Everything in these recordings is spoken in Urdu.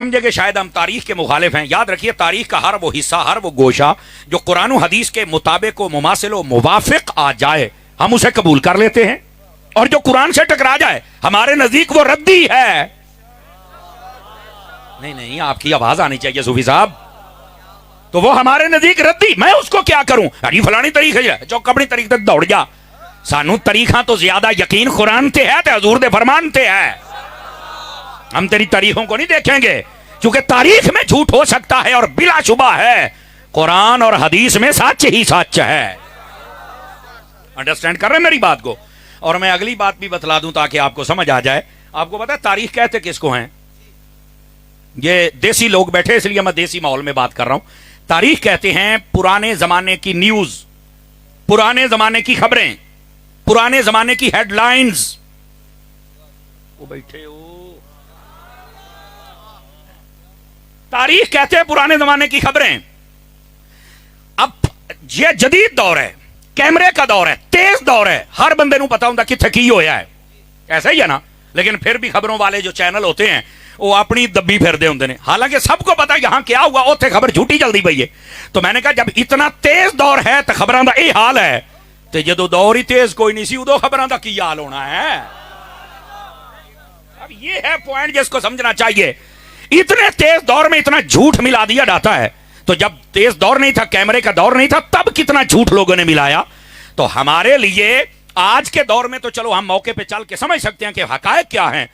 سمجھے کہ شاید ہم تاریخ کے مخالف ہیں. یاد رکھیے تاریخ کا ہر وہ حصہ، ہر وہ گوشہ جو قرآن و حدیث کے مطابق و مماثل و موافق آ جائے ہم اسے قبول کر لیتے ہیں، اور جو قرآن سے ٹکرا جائے ہمارے نزدیک وہ ردی ہے. نہیں آپ کی آواز آنی چاہیے صوفی صاحب. تو وہ ہمارے نزدیک ردی. میں اس کو کیا کروں؟ ارے فلانی تاریخ ہے جو اپنی تاریخ تک دوڑ جا. سانو تاریخاں تو زیادہ یقین قرآن تے ہے تے حضور دے فرمان تے ہے. ہم تیری تاریخوں کو نہیں دیکھیں گے، کیونکہ تاریخ میں جھوٹ ہو سکتا ہے اور بلا شبہ ہے قرآن اور حدیث میں سچ ہی سچ ہے. انڈرسٹینڈ کر رہے ہیں میری بات کو؟ اور میں اگلی بات بھی بتلا دوں تاکہ آپ کو سمجھ آ جائے. آپ کو پتا ہے تاریخ کہتے کس کو ہیں؟ یہ دیسی لوگ بیٹھے اس لیے میں دیسی ماحول میں بات کر رہا ہوں. تاریخ کہتے ہیں پرانے زمانے کی نیوز، پرانے زمانے کی خبریں، پرانے زمانے کی ہیڈ لائنز. وہ بیٹھے ہو، تاریخ کہتے ہیں پرانے زمانے کی خبریں. اب یہ جدید دور ہے، کیمرے کا دور ہے، تیز دور ہے، ہر بندے نو پتا ہوں کتنے کی ہویا ہے. ایسا ہی ہے نا؟ لیکن پھر بھی خبروں والے جو چینل ہوتے ہیں وہ اپنی دبی پھر دے ہوندے نے، حالانکہ سب کو پتا یہاں کیا ہوا، اوتھے خبر جھوٹی جلدی پئی ہے. تو میں نے کہا جب اتنا تیز دور ہے تو خبراں دا یہ حال ہے، تو جدو دور ہی تیز کوئی نہیں سی ادو خبراں دا کی حال ہونا ہے. اب یہ ہے پوائنٹ جس کو سمجھنا چاہیے. اتنے تیز دور میں اتنا جھوٹ ملا دیا جاتا ہے. تو جب تیز دور نہیں تھا، کیمرے کا دور نہیں تھا، تب کتنا جھوٹ لوگوں نے ملایا. تو ہمارے لیے آج کے دور میں تو چلو ہم موقع پہ چل کے سمجھ سکتے ہیں کہ حقائق کیا ہیں.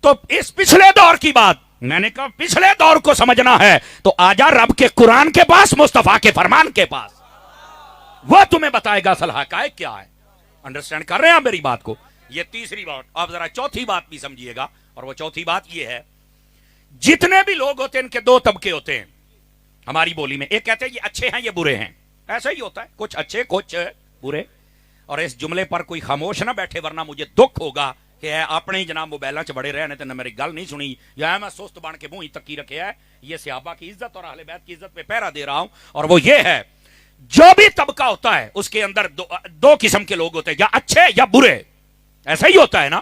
تو اس پچھلے دور کی بات میں نے کہا پچھلے دور کو سمجھنا ہے تو آجا رب کے قرآن کے پاس، مصطفیٰ کے فرمان کے پاس، وہ تمہیں بتائے گا اصل حقائق کیا ہے. انڈرسٹینڈ کر رہے ہیں آپ میری بات کو؟ یہ تیسری بات. آپ ذرا چوتھی بات بھی سمجھیے گا، اور وہ چوتھی بات یہ ہے جتنے بھی لوگ ہوتے ہیں ان کے دو طبقے ہوتے ہیں ہماری بولی میں. ایک کہتے ہیں یہ اچھے ہیں یہ برے ہیں. ایسا ہی ہوتا ہے، کچھ اچھے کچھ برے. اور اس جملے پر کوئی خاموش نہ بیٹھے ورنہ مجھے دکھ ہوگا کہ اپنے ہی جناب موبائلوں چ بڑے رہنے تے نہ میری گل نہیں سنی، یا میں سست بن کے منہ ہی تکی رکھے ہے. یہ صحابہ کی عزت اور اہل بیت کی عزت پہ پہرا دے رہا ہوں. اور وہ یہ ہے جو بھی طبقہ ہوتا ہے اس کے اندر دو قسم کے لوگ ہوتے ہیں، یا اچھے یا برے. ایسا ہی ہوتا ہے نا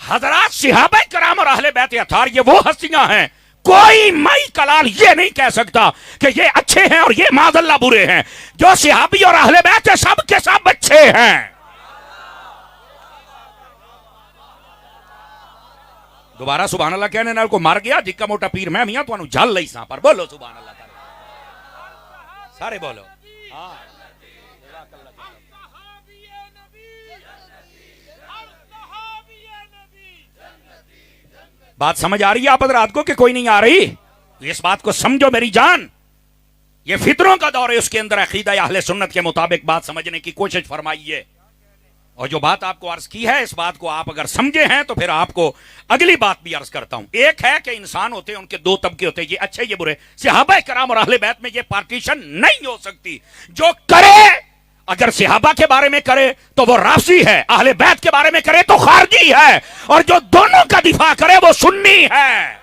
حضرات؟ صحابہ کرام اور اہل بیت اطہار یہ وہ ہستیاں ہیں، کوئی مائی کلال یہ نہیں کہہ سکتا کہ یہ اچھے ہیں اور یہ معاذ اللہ برے ہیں. جو صحابی اور اہل بیت سب کے سب اچھے ہیں. دوبارہ سبحان اللہ کہنے نال کو مر گیا جکا موٹا پیر میں میاں تو جھل لئی ساں پر. بولو سبحان اللہ تعالی، سارے بولو. بات سمجھ آ رہی ہے آپ حضرات کو کہ کوئی نہیں آ رہی؟ اس بات کو سمجھو میری جان. یہ فطروں کا دور ہے، اس کے اندر عقیدہ اہل سنت کے مطابق بات سمجھنے کی کوشش فرمائیے. اور جو بات آپ کو عرض کی ہے اس بات کو آپ اگر سمجھے ہیں تو پھر آپ کو اگلی بات بھی عرض کرتا ہوں. ایک ہے کہ انسان ہوتے ہیں، ان کے دو طبقے ہوتے ہیں، یہ اچھے یہ برے. صحابہ کرام اور اہل بیت میں یہ پارٹیشن نہیں ہو سکتی. جو کرے اگر صحابہ کے بارے میں کرے تو وہ رافضی ہے، اہل بیت کے بارے میں کرے تو خارجی ہے، اور جو دونوں کا دفاع کرے وہ سنی ہے.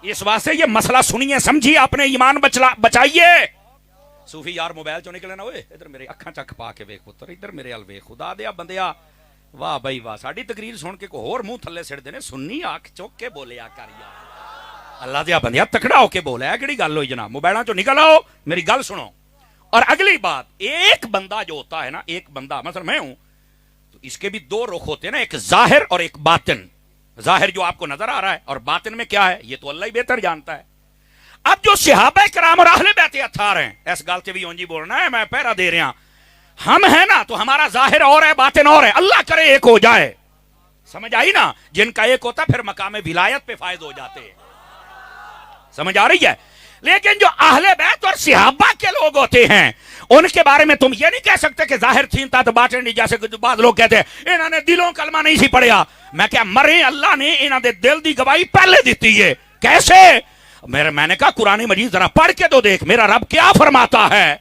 اس واسطے یہ مسئلہ سنیے سمجھیے، اپنے ایمان بچائیے. صوفی یار موبائل چو نکلے نہ ہوئے ادھر میرے اکھاں چک پا کے ویکھ پتر، ادھر میرے ال ویکھ. خدا دیا بندیا، واہ بھائی واہ، ساڈی تقریر سن کے کوئی اور منہ تھلے سڑ دینے. سنی آنکھ چوک کے بولیا کر یار، اللہ دیا بندیا تکڑا ہو کے بولا ہے. کیڑی گل ہوئی جناب؟ موبائلاں چو نکل آؤ، میری گل سنو. اور اگلی بات، ایک بندہ جو ہوتا ہے نا، ایک بندہ مثلا میں ہوں تو اس کے بھی دو رخ ہوتے ہیں نا، ایک ظاہر اور ایک باطن. ظاہر جو آپ کو نظر آ رہا ہے، اور باطن میں کیا ہے یہ تو اللہ ہی بہتر جانتا ہے. اب جو صحابہ کرام اور اہل بیت اطہار ہیں، اس گل سے بھی اونجی بولنا ہے، میں پہرا دے رہا. ہم ہیں نا تو ہمارا ظاہر اور ہے باطن اور ہے. اللہ کرے ایک ہو جائے. سمجھ آئی نا؟ جن کا ایک ہوتا پھر مقام ولایت پہ فائز ہو جاتے ہیں. سمجھ آ رہی ہے؟ لیکن جو اہل بیت اور صحابہ کے لوگ ہوتے ہیں ان کے بارے میں تم یہ نہیں کہہ سکتے کہ ظاہر تھینتا تو باطن نہیں. جیسے بعض لوگ کہتے ہیں انہوں نے دلوں کلمہ نہیں سی پڑھیا. میں کیا مرے، اللہ نے انہوں نے دل دی گواہی پہلے دیتی ہے. کیسے؟ میں نے کہا قرآن مجید ذرا پڑھ کے تو دیکھ میرا رب کیا فرماتا ہے.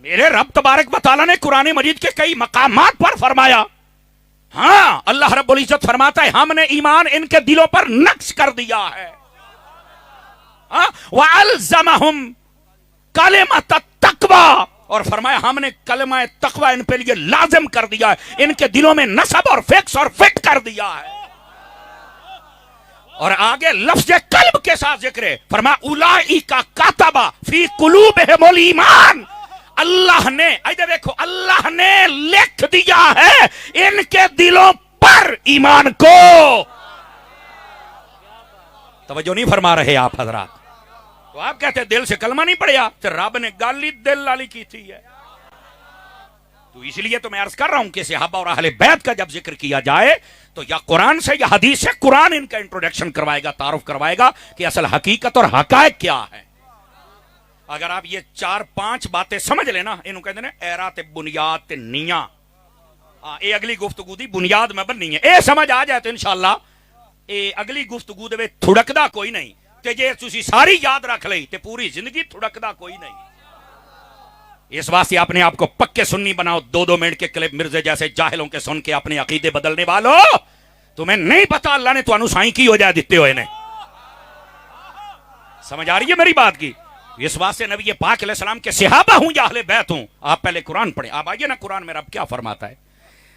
میرے رب تبارک و تعالیٰ نے قرآن مجید کے کئی مقامات پر فرمایا. ہاں اللہ رب العزت فرماتا ہے ہم نے ایمان ان کے دلوں پر نقش کر دیا ہے. وَأَلْزَمَهُمْ كَلِمَةَ التَّقْوَى، اور فرمایا ہم نے کلمہ تقوی ان پہ لیے لازم کر دیا ہے، ان کے دلوں میں نصب اور فکس اور فٹ کر دیا ہے۔ اور آگے لفظ قلب کے ساتھ ذکر ہے، فرمایا اولئک کتب فی قلوبہم الایمان، اللہ نے ایدے دیکھو اللہ نے لکھ دیا ہے ان کے دلوں پر ایمان کو۔ توجہ نہیں فرما رہے آپ حضرات؟ تو آپ کہتے ہیں دل سے کلمہ نہیں پڑھیا، تو رب نے گل ہی دل والی کی تھی ہے۔ تو اس لیے تو میں عرض کر رہا ہوں کہ صحابہ اور اہل بیت کا جب ذکر کیا جائے تو یا قرآن سے یا حدیث سے، قرآن ان کا انٹروڈکشن کروائے گا، تعارف کروائے گا کہ اصل حقیقت اور حقائق کیا ہے۔ اگر آپ یہ 4-5 باتیں سمجھ لینا، انہوں کہتے ہیں ایرا تے بنیاد تے نیاں، اے اگلی گفتگو دی بنیاد میں بننی ہے، اے سمجھ آ جائے تو انشاءاللہ اے اگلی گفتگو دے تھڑکدا کوئی نہیں، تے جے تسی ساری یاد رکھ لئی تے پوری زندگی تھڑکدا کوئی نہیں۔ اس واسطے اپنے آپ کو پکے سنی بناؤ، 2-2 منٹ کے کلپ مرزے جیسے جاہلوں کے سن کے اپنے عقیدے بدلنے والو، تمہیں نہیں پتا اللہ نے تو انوسائیں کی ہو جائے دیتے ہوئے نے۔ سمجھ آ رہی ہے میری بات کی؟ اس واسطے نبی پاک علیہ السلام کے صحابہ ہوں یا اہل بیت ہوں، آپ پہلے قرآن پڑھیں۔ آپ آئیے نا قرآن میں رب کیا فرماتا ہے۔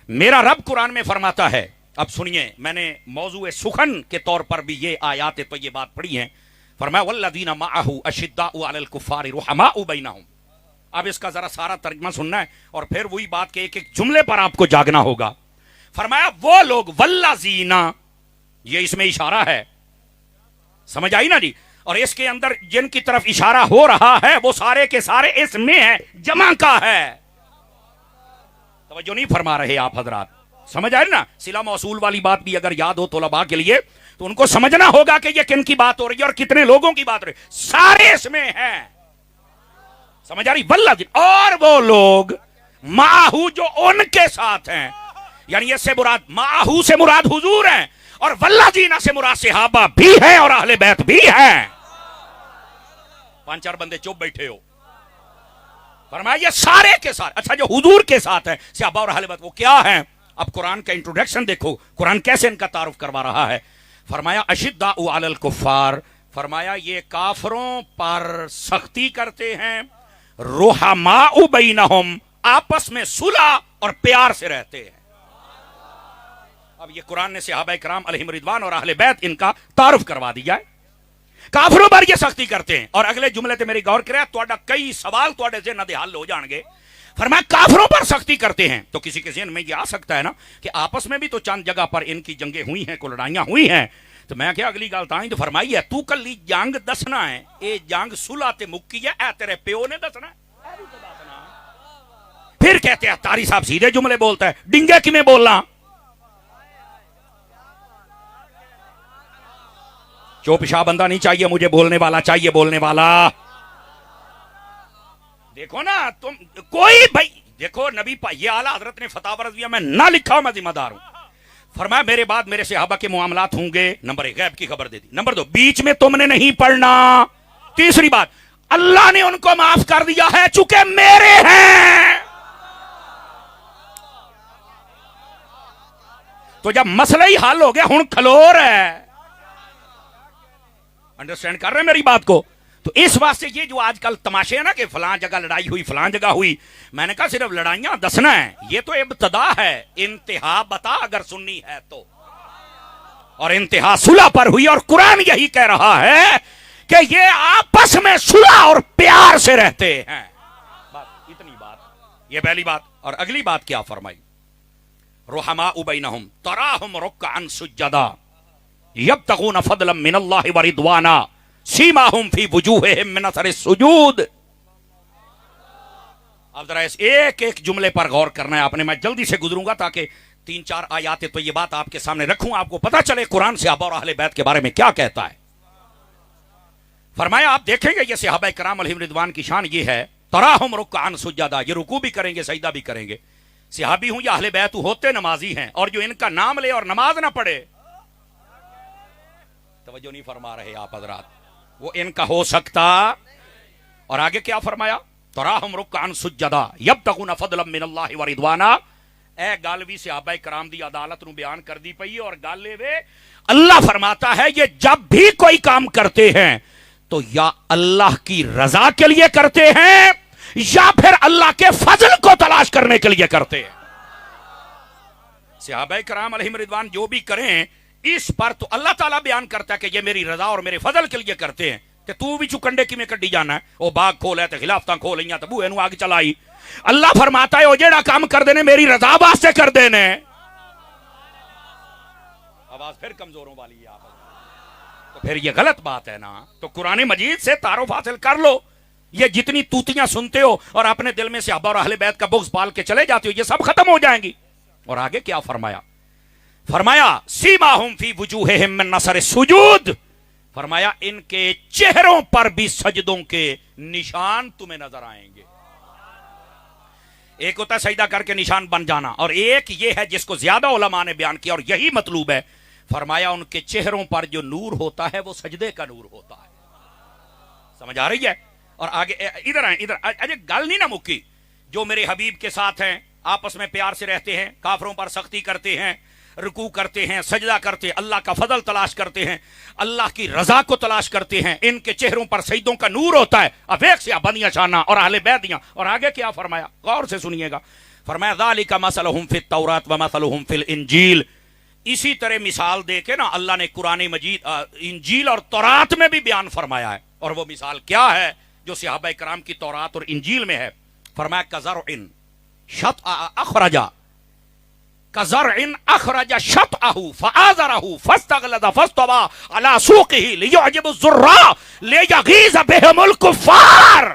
میرا رب قرآن میں فرماتا ہے، اب سنیے، میں نے موضوع سخن کے طور پر بھی یہ آیات طیبات پڑھی ہیں۔ فرمایا والذین معہ اشداء علی الکفار رحماء بینہم۔ اب اس کا ذرا سارا ترجمہ سننا ہے اور پھر وہی بات کہ ایک ایک جملے پر آپ کو جاگنا ہوگا۔ فرمایا وہ لوگ والذین، یہ اس میں اشارہ ہے، سمجھ آئی نا جی؟ اور اس کے اندر جن کی طرف اشارہ ہو رہا ہے وہ سارے کے سارے اس میں ہے، جمع کا ہے۔ توجہ نہیں فرما رہے آپ حضرات؟ سمجھ آئے نا؟ صلہ موصول والی بات بھی اگر یاد ہو طلباء کے لیے تو ان کو سمجھنا ہوگا کہ یہ کن کی بات ہو رہی ہے اور کتنے لوگوں کی بات ہو رہی ہے، سارے اس میں ہیں۔ سمجھ آ رہی؟ والذین، اور وہ لوگ معہو جو ان کے ساتھ ہیں، یعنی اس سے مراد معہو سے مراد حضور ہیں، اور والذین سے مراد صحابہ بھی ہیں اور اہل بیت بھی ہیں۔ 5-4 بندے چپ بیٹھے ہو۔ فرمایا یہ سارے کے سارے، اچھا جو حضور کے ساتھ ہیں صحابہ اور اہل بیت وہ کیا ہیں؟ اب قرآن کا انٹروڈکشن دیکھو، قرآن کیسے ان کا تعارف کروا رہا ہے۔ فرمایا اشداء علی الکفار، فرمایا یہ کافروں پر سختی کرتے ہیں، رحماء بینہم، آپس میں صلح اور پیار سے رہتے ہیں۔ اب یہ قرآن نے صحابہ کرام علیہم رضوان اور اہل بیت ان کا تعارف کروا دیا ہے۔ کافروں پر یہ سختی کرتے ہیں، اور اگلے جملے تے میری غور کرے توڑا کئی سوال توڑے ذہن دے حل ہو جان گے۔ فرمایا کافروں پر سختی کرتے ہیں، تو کسی کے ذہن میں یہ آ سکتا ہے نا کہ آپس میں بھی تو چند جگہ پر ان کی جنگیں ہوئی ہیں، کو لڑائیاں ہوئی ہیں، تو میں کیا اگلی گل تائیں تو فرمائی ہے تو کلی جنگ دسنا ہے، اے جنگ صلح تے مکی ہے، اے تیرے پیو نے دسنا ہے۔ پھر کہتے ہیں تاری صاحب سیدھے جملے بولتا ہے، ڈنگے کی میں بولنا؟ چوپشا بندہ نہیں چاہیے مجھے، بولنے والا چاہیے، بولنے والا۔ دیکھو نا تم کوئی بھائی، دیکھو نبی یہ اعلیٰ حضرت نے فتاوی رضویہ میں نہ لکھا ہوں، میں ذمہ دار ہوں۔ فرمایا میرے بعد میرے صحابہ کے معاملات ہوں گے، نمبر 1 غیب کی خبر دے دی، نمبر 2 بیچ میں تم نے نہیں پڑھنا، تیسری بات اللہ نے ان کو معاف کر دیا ہے چونکہ میرے ہیں۔ تو جب مسئلہ ہی حل ہو گیا ہن کھلو رہا ہے، انڈرسٹینڈ کر رہے ہیں میری بات کو؟ تو اس واسطے یہ جو آج کل تماشے ہیں نا کہ فلاں جگہ لڑائی ہوئی، فلاں جگہ ہوئی، میں نے کہا صرف لڑائیاں دسنا ہے، یہ تو ابتدا ہے، انتہا بتا اگر سننی ہے تو۔ اور انتہا صلح پر ہوئی، اور قرآن یہی کہہ رہا ہے کہ یہ آپس میں صلح اور پیار سے رہتے ہیں۔ بس اتنی بات، یہ پہلی بات۔ اور اگلی بات کیا فرمائی؟ رحماء بینہم تراہم رکعا سجدا یبتغون فضلا من اللہ ورضوانا سیماہم فی وجوہہم من اثر السجود۔ اب ذرا اس ایک ایک جملے پر غور کرنا ہے آپ نے، میں جلدی سے گزروں گا تاکہ 3-4 آیات تو یہ بات آپ کے سامنے رکھوں، آپ کو پتہ چلے قرآن صحابہ اور اہل بیت کے بارے میں کیا کہتا ہے۔ فرمایا آپ دیکھیں گے یہ صحابہ کرام علیہم رضوان کی شان یہ ہے، تراہم رکعا سجدا، یہ رکوع بھی کریں گے سجدہ بھی کریں گے، صحابی ہوں یا اہل بیت ہوتے نمازی ہیں، اور جو ان کا نام لے اور نماز نہ پڑھے، توجہ نہیں فرما رہے آپ حضرات، وہ ان کا ہو سکتا۔ اور آگے کیا فرمایا؟ تراہم رکعا سجدا یبتغون فضلا من اللہ ورضوانا۔ اے گالوی صحابہ کرام دی عدالت نو بیان کر دی پئی، اور گالے وے اللہ فرماتا ہے یہ جب بھی کوئی کام کرتے ہیں تو یا اللہ کی رضا کے لیے کرتے ہیں یا پھر اللہ کے فضل کو تلاش کرنے کے لیے کرتے ہیں؟ صحابہ کرام علیہم رضوان جو بھی کریں اس پر تو اللہ تعالیٰ بیان کرتا ہے کہ یہ میری رضا اور میرے فضل کے لیے کرتے ہیں. کہ تو بھی چکنڈے کی میں کڈی جانا ہے وہ باغ کھول ہے تو خلافتاں کھول لیا تو بوئے نو آگ چلائی. اللہ فرماتا ہے وہ جیڑا کام کر دینے میری رضا واسطے کر دینے. آواز پھر کمزوروں والی ہے تو پھر یہ غلط بات ہے نا. تو قرآن مجید سے تعارف حاصل کر لو. یہ جتنی توتیاں سنتے ہو اور اپنے دل میں صحابہ اور اہل بیت کا بغض پال کے چلے جاتے ہو یہ سب ختم ہو جائیں گی. اور آگے کیا فرمایا؟ فرمایا سیماہم فی وجوہہم من نثر السجود. فرمایا ان کے چہروں پر بھی سجدوں کے نشان تمہیں نظر آئیں گے. ایک ہوتا ہے سجدہ کر کے نشان بن جانا اور ایک یہ ہے جس کو زیادہ علماء نے بیان کیا اور یہی مطلوب ہے. فرمایا ان کے چہروں پر جو نور ہوتا ہے وہ سجدے کا نور ہوتا ہے. سمجھ آ رہی ہے؟ اور آگے ادھر آئیں ادھر. اجے گل نہیں نہ مکی. جو میرے حبیب کے ساتھ ہیں آپس میں پیار سے رہتے ہیں کافروں پر سختی کرتے ہیں رکوع کرتے ہیں سجدہ کرتے ہیں اللہ کا فضل تلاش کرتے ہیں اللہ کی رضا کو تلاش کرتے ہیں ان کے چہروں پر سجدوں کا نور ہوتا ہے. اب ایک سے بندیاں شانہ اور اہل بیت دیاں. اور آگے کیا فرمایا غور سے سنیے گا. فرمایا ذالک مثلہم فی التوراۃ ومثلہم فی الانجیل. اسی طرح مثال دے کے نا اللہ نے قرآن مجید انجیل اور تورات میں بھی بیان فرمایا ہے. اور وہ مثال کیا ہے جو صحابہ کرام کی تورات اور انجیل میں ہے؟ فرمایا کزرع اخرج شطأہ فآزرہ فاستغلظ فاستوى على سوقہ لیعجب الزراء لیغیظ بہم الکفار.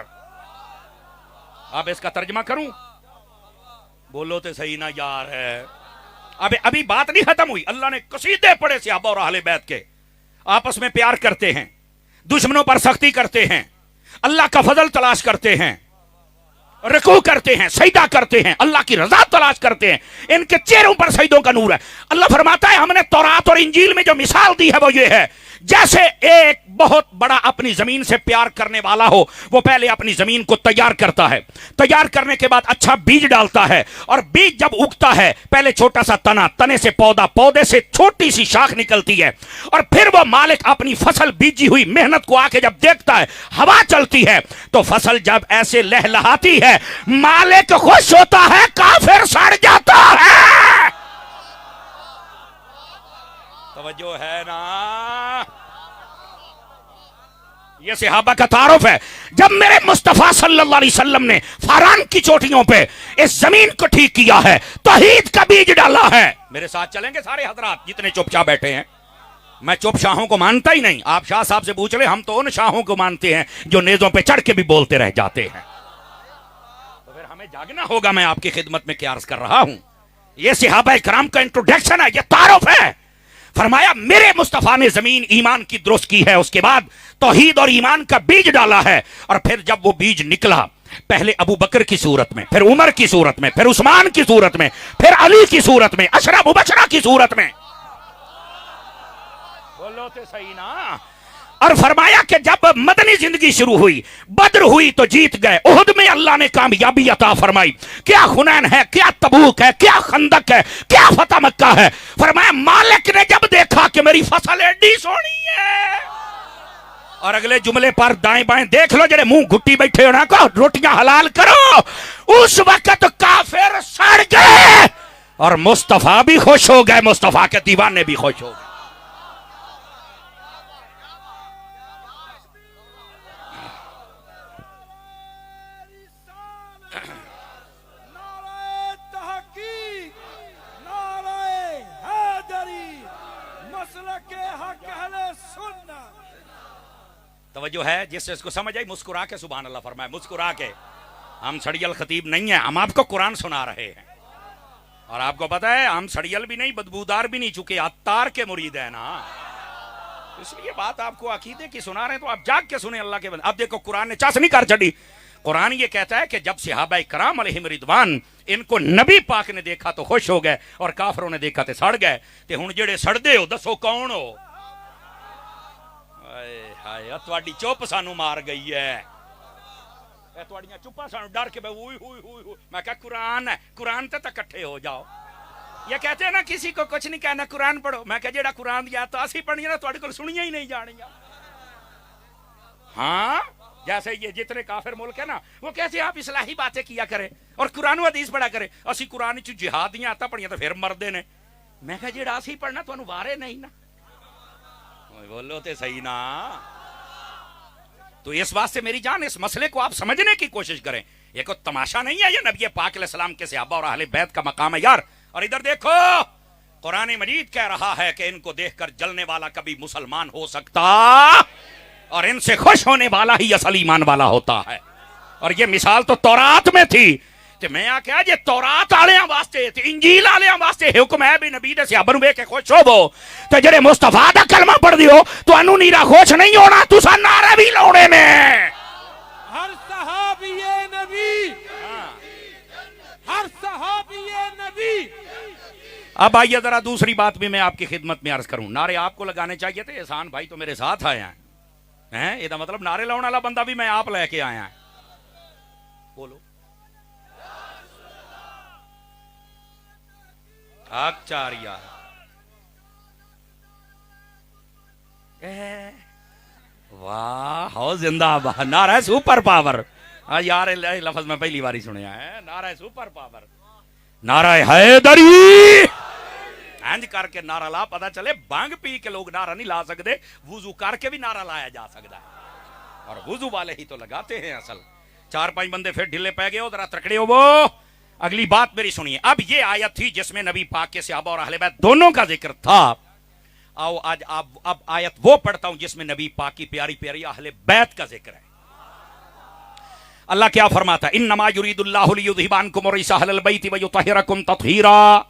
اب اس کا ترجمہ کروں؟ بولو تو صحیح نہ یار ہے. ابھی بات نہیں ختم ہوئی. اللہ نے قصیدے پڑھے صحابہ اور اہل بیت کے. آپس میں پیار کرتے ہیں دشمنوں پر سختی کرتے ہیں اللہ کا فضل تلاش کرتے ہیں رکوع کرتے ہیں سجدہ کرتے ہیں اللہ کی رضا تلاش کرتے ہیں. ان کے چہروں پر سجدوں کا نور ہے. اللہ فرماتا ہے ہم نے تورات اور انجیل میں جو مثال دی ہے وہ یہ ہے جیسے ایک بہت بڑا اپنی زمین سے پیار کرنے والا ہو. وہ پہلے اپنی زمین کو تیار کرتا ہے. تیار کرنے کے بعد اچھا بیج ڈالتا ہے اور بیج جب اگتا ہے پہلے چھوٹا سا تنا تنے سے پودا پودے سے چھوٹی سی شاخ نکلتی ہے اور پھر وہ مالک اپنی فصل بیجی ہوئی محنت کو آ کے جب دیکھتا ہے ہوا چلتی ہے تو فصل جب ایسے لہلہاتی ہے مالک خوش ہوتا ہے کافر سڑ جاتا ہے. توجہ ہے نا. یہ صحابہ کا تعارف ہے. جب میرے مصطفیٰ صلی اللہ علیہ وسلم نے فاران کی چوٹیوں پہ اس زمین کو ٹھیک کیا ہے توحید کا بیج ڈالا ہے. میرے ساتھ چلیں گے سارے حضرات جتنے چپ چاپ بیٹھے ہیں. میں چپ شاہوں کو مانتا ہی نہیں. آپ شاہ صاحب سے پوچھ لیں ہم تو ان شاہوں کو مانتے ہیں جو نیزوں پہ چڑھ کے بھی بولتے رہ جاتے ہیں. تو پھر ہمیں جاگنا ہوگا. میں آپ کی خدمت میں کیا عرض کر رہا ہوں یہ صحابہ کرام کا انٹروڈکشن ہے یہ تعارف ہے. فرمایا میرے مصطفیٰ نے زمین ایمان کی درست کی ہے اس کے بعد توحید اور ایمان کا بیج ڈالا ہے اور پھر جب وہ بیج نکلا پہلے ابو بکر کی صورت میں پھر عمر کی صورت میں پھر عثمان کی صورت میں پھر علی کی صورت میں عشرہ مبشرہ کی صورت میں. بولو تو صحیح نا. اور فرمایا کہ جب مدنی زندگی شروع ہوئی بدر ہوئی تو جیت گئے. احد میں اللہ نے کامیابی عطا فرمائی. کیا حنین ہے کیا تبوک ہے کیا خندق ہے کیا فتح مکہ ہے. فرمایا مالک نے جب دیکھا کہ میری فصل ایڈی سونی ہے. اور اگلے جملے پر دائیں بائیں دیکھ لو جڑے منہ گھٹی بیٹھے ہونا کو روٹیاں حلال کرو. اس وقت کافر سڑ گئے اور مصطفیٰ بھی خوش ہو گئے مصطفیٰ کے دیوانے بھی خوش ہو گئے. توجہ ہے جس سے اس کو سمجھ آئی مسکرا کے سبحان اللہ فرمائے. مسکرا کے. ہم سڑیل خطیب نہیں ہیں ہم آپ کو قرآن سنا رہے ہیں اور آپ کو پتا ہے ہم سڑیل بھی نہیں بدبودار بھی نہیں چکے عطار کے مرید ہیں نا. اس لیے بات آپ کو عقیدے کی سنا رہے ہیں تو آپ جاگ کے سنیں اللہ کے بندے. اب دیکھو قرآن نے چاس نہیں کر چڑی. قرآن یہ کہتا ہے کہ جب صحابہ کرام علیہم رضوان ان کو نبی پاک نے دیکھا تو خوش ہو گئے اور کافروں نے دیکھا تو سڑ گئے. تے ہن جڑے سڑدے ہو دسو کون ہو؟ ہائے تواڈی چپ سانو مار گئی ہے. تواڈیاں چپا سانو ڈر کے ہوئی ہوئی ہوئی ہوئی. میں کہا قرآن ہے قرآن تے اکٹھے ہو جاؤ. یہ کہتے ہیں نا کسی کو کچھ نہیں کہنا قرآن پڑھو. میں کہا جیڑا قرآن دیا تو اسی پڑھنی نا تواڈے کول سنیاں ہی نہیں جانیاں. ہاں جیسے یہ جتنے کافر ملک ہے نا وہ کہتے آپ اصلاحی باتیں کیا کریں اور قرآن و حدیث پڑھا کریں. اسی قرآن چ جہادیاں آتا پڑھیاں تو پھر مردے نے. میں کہا جیڑا اسی پڑھنا تو وارے نہیں نا. بولو تے صحیح نا. تو اس واسطے میری جان اس مسئلے کو آپ سمجھنے کی کوشش کریں. یہ کوئی تماشا نہیں ہے, یہ نبی پاک علیہ السلام کے صحابہ اور اہل بیت کا مقام ہے یار. اور ادھر دیکھو قرآن مجید کہہ رہا ہے کہ ان کو دیکھ کر جلنے والا کبھی مسلمان ہو سکتا اور ان سے خوش ہونے والا ہی اصل ایمان والا ہوتا ہے. اور یہ مثال تو تورات میں تھی کہ میں کہا جی تورات آلیاں واسطے انجیل آلیاں واسطے حکم ہے بھی نبی دے صحابہ نوں ویکھ کے خوش ہوو تے جڑے مصطفیٰ دا کلمہ پڑھ دیو تو انو نیرا خوش نہیں ہونا, تساں نعرے بھی لاونے نے. ہر صحابی نبی, ہر صحابی نبی. اب آئیے ذرا دوسری بات بھی میں آپ کی خدمت میں عرض کروں. نعرے آپ کو لگانے چاہیے تھے, احسان بھائی تو میرے ساتھ آئے ہیں. یہ مطلب نعرے لاؤنے والا بندہ بھی میں آپ لے کے آیا ہیں. بولو آچاریا واہ ہو زندہ باد. نعرہ سپر پاور. یار لفظ میں پہلی باری سنیا ہے. نعرہ سپر پاور, نعرہ حیدری ہنج کر کے نعرہ لا, پتہ چلے بانگ پی کے لوگ نعرہ نہیں لا سکتے, وضو کر کے بھی نعرہ لایا جا سکتا ہے. اور وضو والے ہی تو لگاتے ہیں اصل. 4-5 بندے پھر ڈھلے پہ گئے, ذرا تکڑے ہو. وہ اگلی بات میری سنیے. اب یہ آیت تھی جس میں نبی پاک کے صحابہ اور اہل بیت دونوں کا ذکر تھا. آؤ آج اب آیت وہ پڑھتا ہوں جس میں نبی پاک کی پیاری پیاری اہل بیت کا ذکر ہے. اللہ کیا فرماتا ہے, انما یرید اللہ لیذھب عنکم الرجس اہل البیت ویطہرکم تطہیرا.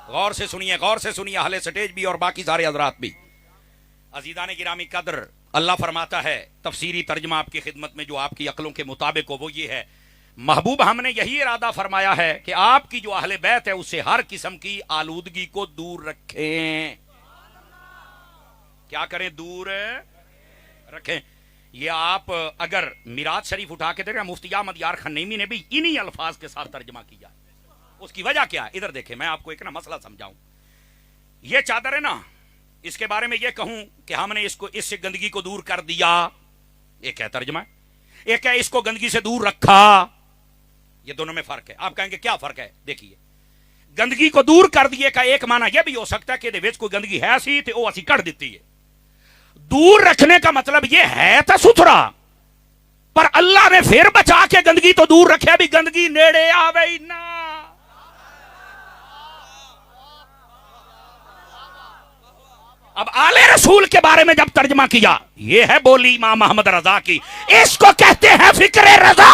غور سے سنیے, غور سے سنیے, اہل سٹیج بھی اور باقی سارے حضرات بھی. عزیزان گرامی قدر, اللہ فرماتا ہے تفسیری ترجمہ آپ کی خدمت میں جو آپ کی عقلوں کے مطابق ہو, وہ یہ ہے محبوب ہم نے یہی ارادہ فرمایا ہے کہ آپ کی جو اہل بیت ہے اس سے ہر قسم کی آلودگی کو دور رکھیں. کیا کریں؟ دور رکھیں. یہ آپ اگر میراث شریف اٹھا کے دیکھیں, مفتی احمد یار خنیمی نے بھی انہی الفاظ کے ساتھ ترجمہ کیا. اس کی وجہ کیا ہے؟ ادھر دیکھیں, میں آپ کو ایک نا مسئلہ سمجھاؤں. یہ چادر ہے نا, اس کے بارے میں یہ کہوں کہ ہم نے اس سے گندگی کو دور کر دیا, ایک ہے ترجمہ. ایک ہے اس کو گندگی سے دور رکھا. یہ دونوں میں فرق ہے. آپ کہیں گے کیا فرق ہے؟ دیکھیے, گندگی کو دور کر دیے کا ایک معنی یہ بھی ہو سکتا ہے کہ دے وچ کوئی گندگی ہے سی تے او اسی کٹ دیتی ہے. دور رکھنے کا مطلب یہ ہے تا ستھرا, پر اللہ نے پھر بچا کے گندگی تو دور رکھے, بھی گندگی نیڑے آوے ہی نہ. اب آل رسول کے بارے میں جب ترجمہ کیا, یہ ہے بولی امام محمد رضا کی, اس کو کہتے ہیں فکر رضا,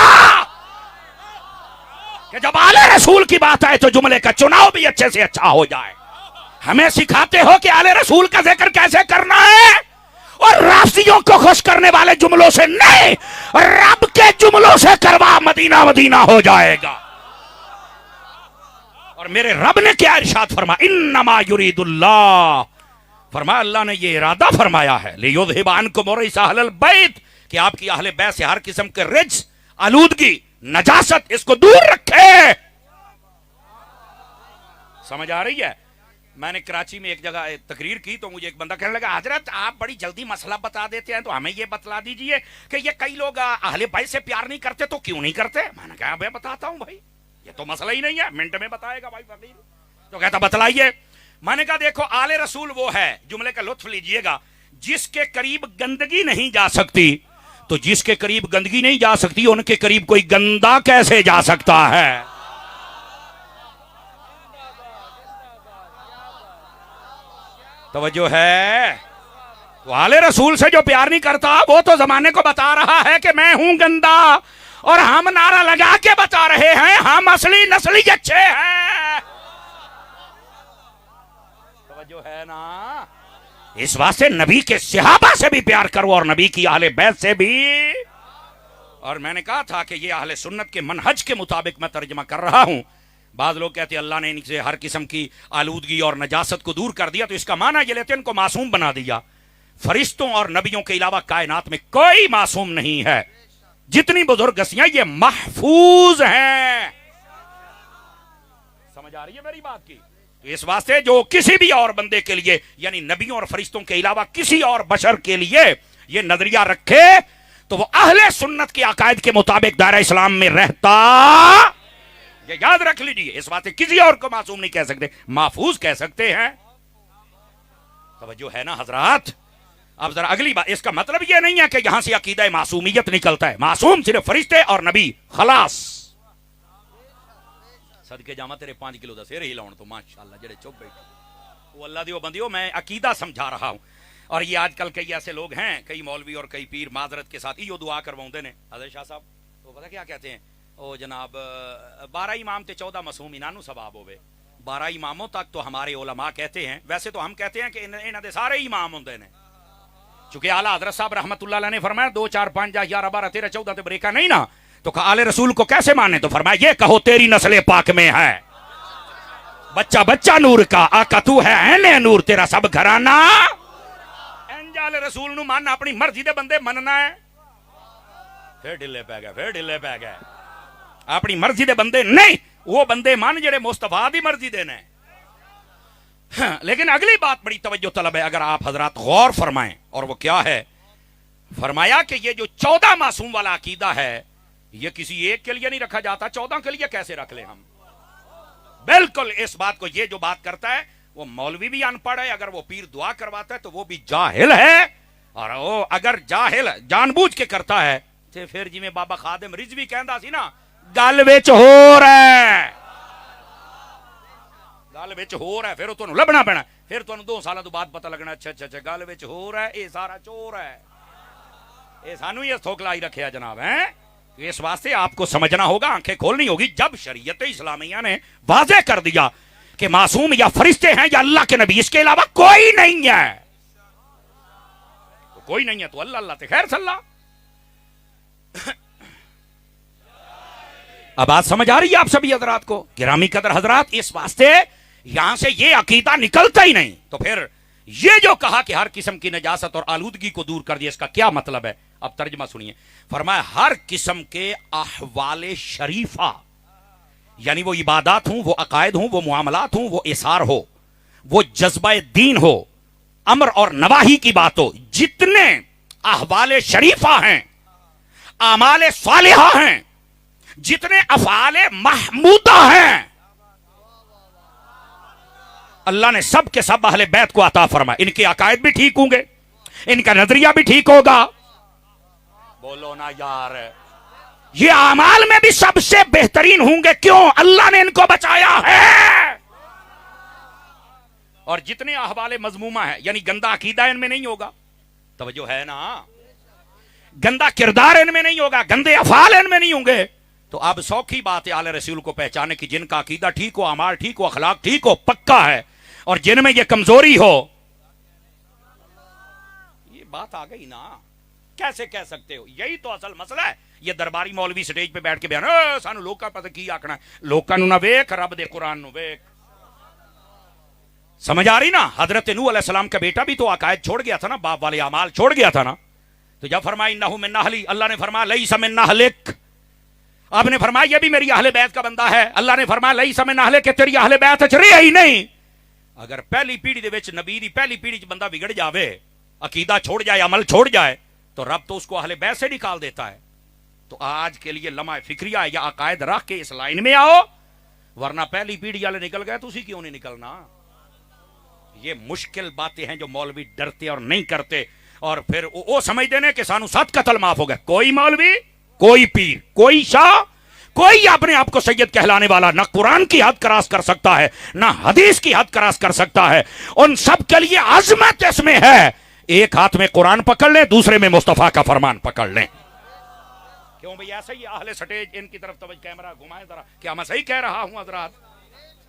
کہ جب آل رسول کی بات آئے تو جملے کا چناؤ بھی اچھے سے اچھا ہو جائے. ہمیں سکھاتے ہو کہ آل رسول کا ذکر کیسے کرنا ہے, اور رافضیوں کو خوش کرنے والے جملوں سے نہیں, رب کے جملوں سے کروا, مدینہ مدینہ ہو جائے گا. اور میرے رب نے کیا ارشاد فرمایا, انما یرید اللہ, فرمایا اللہ نے یہ ارادہ فرمایا ہے, لیذھب عنکم الرجس اہل البیت, کہ آپ کی اہل بیت سے ہر قسم کے رجس, آلودگی, نجاست, اس کو دور رکھے. سمجھ آ رہی ہے؟ میں نے کراچی میں ایک جگہ تقریر کی تو مجھے ایک بندہ کہنے لگا, حضرت آپ بڑی جلدی مسئلہ بتا دیتے ہیں, تو ہمیں یہ بتلا دیجئے کہ یہ کئی لوگ اہل بیت سے پیار نہیں کرتے, تو کیوں نہیں کرتے؟ میں نے کہا میں بتاتا ہوں بھائی, یہ تو مسئلہ ہی نہیں ہے, منٹ میں بتائے گا بھائی فقیر. تو کہتا بتلائیے. میں نے کہا دیکھو, آل رسول وہ ہے, جملے کا لطف لیجئے گا, جس کے قریب گندگی نہیں جا سکتی. تو جس کے قریب گندگی نہیں جا سکتی, ان کے قریب کوئی گندا کیسے جا سکتا ہے؟ توجہ ہے؟ تو آل رسول سے جو پیار نہیں کرتا, وہ تو زمانے کو بتا رہا ہے کہ میں ہوں گندا, اور ہم نعرہ لگا کے بتا رہے ہیں ہم اصلی نسلی اچھے ہیں. توجہ ہے نا؟ اس واسطے نبی کے صحابہ سے بھی پیار کرو, اور نبی کی اہل بیت سے بھی. اور میں نے کہا تھا کہ یہ اہل سنت کے منہج کے مطابق میں ترجمہ کر رہا ہوں. بعض لوگ کہتے ہیں اللہ نے ان سے ہر قسم کی آلودگی اور نجاست کو دور کر دیا, تو اس کا معنی یہ لیتے ہیں ان کو معصوم بنا دیا. فرشتوں اور نبیوں کے علاوہ کائنات میں کوئی معصوم نہیں ہے. جتنی بزرگ ہستیاں یہ محفوظ ہیں. سمجھ آ رہی ہے میری بات کی؟ اس واسطے جو کسی بھی اور بندے کے لیے, یعنی نبیوں اور فرشتوں کے علاوہ کسی اور بشر کے لیے یہ نظریہ رکھے تو وہ اہل سنت کے عقائد کے مطابق دائرہ اسلام میں رہتا. یہ یاد رکھ لیجیے, اس بات سے کسی اور کو معصوم نہیں کہہ سکتے, محفوظ کہہ سکتے ہیں. توجہ ہے نا حضرات؟ اب ذرا اگلی بات, اس کا مطلب یہ نہیں ہے کہ یہاں سے عقیدہ معصومیت نکلتا ہے. معصوم صرف فرشتے اور نبی, خلاص. صدقے جاواں تیرے 5 کلو دا سیر ہی لاؤن تو ماشاءاللہ جڑے چپ بیٹھے, وہ اللہ دیو بندیو, میں عقیدہ سمجھا رہا ہوں. اور یہ آج کل کئی ایسے لوگ ہیں, کئی مولوی اور کئی پیر معذرت کے ساتھ یہ دعا کرواؤندے نے. حضرت شاہ صاحب وہ پتہ کیا کہتے ہیں, او جناب 12 امام تے 14 معصوم انہاں نو ثواب ہوے. 12 اماموں تک تو ہمارے علماء کہتے ہیں, ویسے تو ہم کہتے ہیں کہ انہاں دے سارے امام ہوندے نے, چونکہ اعلیٰ حضرت صاحب رحمت اللہ علیہ نے فرمایا 2 4 5 11 12 13 14 تے بریکا نہیں نا, تو کہا آل رسول کو کیسے مانے, تو فرمایا یہ کہو تیری نسل پاک میں ہے بچہ بچہ نور کا, آقا تو ہے عین نور, تیرا سب گھرانہ. آل رسول نو ماننا اپنی مرضی دے بندے مننا ہے, پھر ڈلے پہ گئے, پھر ڈلے پہ گئے. اپنی مرضی دے بندے نہیں, وہ بندے مان جڑے مصطفیٰ دی مرضی دے نے. لیکن اگلی بات بڑی توجہ طلب ہے, اگر آپ حضرات غور فرمائیں, اور وہ کیا ہے, فرمایا کہ یہ جو 14 معصوم والا عقیدہ ہے یہ کسی ایک کے لیے نہیں رکھا جاتا. 14 کے لیے کیسے رکھ لیں ہم؟ بالکل اس بات کو, یہ جو بات کرتا ہے وہ مولوی بھی ان پڑھ ہے, اگر وہ پیر دعا کرواتا ہے تو وہ بھی جاہل ہے, اور وہ اگر جاہل جان بوجھ کے کرتا ہے تو پھر جی میں بابا خادم رضوی کہندا سی نا, گل وچ ہو رہا ہے, گل وچ ہو رہا ہے, پھر تانوں لبنا پینا, پھر تانوں 2 سالاں تو بعد پتہ لگنا اچھا اچھا اچھا گل وچ ہو رہا ہے, اے سارا چور ہے, اے سانو یہ تھوکلائی رکھیا جناب ہیں. اس واسطے آپ کو سمجھنا ہوگا, آنکھیں کھولنی ہوگی. جب شریعت اسلامیہ نے واضح کر دیا کہ معصوم یا فرشتے ہیں یا اللہ کے نبی, اس کے علاوہ کوئی نہیں ہے, کوئی نہیں ہے, تو اللہ اللہ تے خیر صلی اللہ. اب بات سمجھ آ رہی ہے آپ سبھی حضرات کو؟ گرامی قدر حضرات, اس واسطے یہاں سے یہ عقیدہ نکلتا ہی نہیں. تو پھر یہ جو کہا کہ ہر قسم کی نجاست اور آلودگی کو دور کر دیا, اس کا کیا مطلب ہے؟ اب ترجمہ سنیے. فرمایا ہر قسم کے احوال شریفہ, یعنی وہ عبادات ہوں, وہ عقائد ہوں, وہ معاملات ہوں, وہ اثار ہو, وہ جذبہ دین ہو, امر اور نواہی کی بات ہو, جتنے احوال شریفہ ہیں, اعمال صالحہ ہیں, جتنے افعال محمودہ ہیں, اللہ نے سب کے سب اہل بیت کو عطا فرمایا. ان کے عقائد بھی ٹھیک ہوں گے, ان کا نظریہ بھی ٹھیک ہوگا. بولو نا یار, یہ اعمال میں بھی سب سے بہترین ہوں گے. کیوں؟ اللہ نے ان کو بچایا ہے. اور جتنے احوال مذمومہ ہیں, یعنی گندا عقیدہ ان میں نہیں ہوگا, توجہ ہے نا, گندا کردار ان میں نہیں ہوگا, گندے افعال ان میں نہیں ہوں گے. تو اب سوکھی بات ہے آل رسول کو پہچانے کی, جن کا عقیدہ ٹھیک ہو, اعمال ٹھیک ہو, اخلاق ٹھیک ہو, پکا ہے, اور جن میں یہ کمزوری ہو. یہ بات آ گئی نا, کیسے کہہ سکتے ہو؟ یہی تو اصل مسئلہ ہے. یہ درباری مولوی سٹیج پہ بیٹھ کے بیان, سانو لوکاں پتہ کی آکھنا, لوکاں نو نہ ویکھ, رب دے قرآن نو ویکھ. سمجھ آ رہی نا؟ حضرت نوح علیہ السلام کا بیٹا بھی تو عقائد چھوڑ گیا تھا نا, باپ والے اعمال چھوڑ گیا تھا نا. تو جب فرمایا انہ من اہلی, اللہ نے فرمایا لیس من اہلک, آپ نے فرمایا یہ بھی میری اہل بیت کا بندہ ہے. اللہ نے فرمایا لیس من اہلک, کہ تیری اہل بیت اچ رہی ہی نہیں. اگر پہلی پیڑھی دے وچ نبی دی پہلی پیڑھی چ بندہ بگڑ جاوے, عقیدہ چھوڑ جائے, عمل چھوڑ جائے, تو رب تو اس کو اہل بیت سے نکال دیتا ہے. تو آج کے لیے لمحہ فکریہ ہے, یا عقائد رکھ کے اس لائن میں آؤ, ورنہ پہلی پیڑھی والے نکل گئے تو اسی کیوں نہیں نکلنا. یہ مشکل باتیں ہیں جو مولوی ڈرتے اور نہیں کرتے, اور پھر وہ سمجھتے ہیں کہ سانو 7 قتل معاف ہو گئے. کوئی مولوی, کوئی پیر, کوئی شاہ, کوئی اپنے آپ کو سید کہلانے والا نہ قرآن کی حد کراس کر سکتا ہے, نہ حدیث کی حد کراس کر سکتا ہے. ان سب کے لیے عظمت اس میں ہے, ایک ہاتھ میں قرآن پکڑ لیں, دوسرے میں مصطفیٰ کا فرمان پکڑ لیں. کیوں بھئی ایسا ہی اہل سٹیج, ان کی طرف توجہ کیمرہ گھمائیں ذرا, کیا میں صحیح کہہ رہا ہوں حضرات؟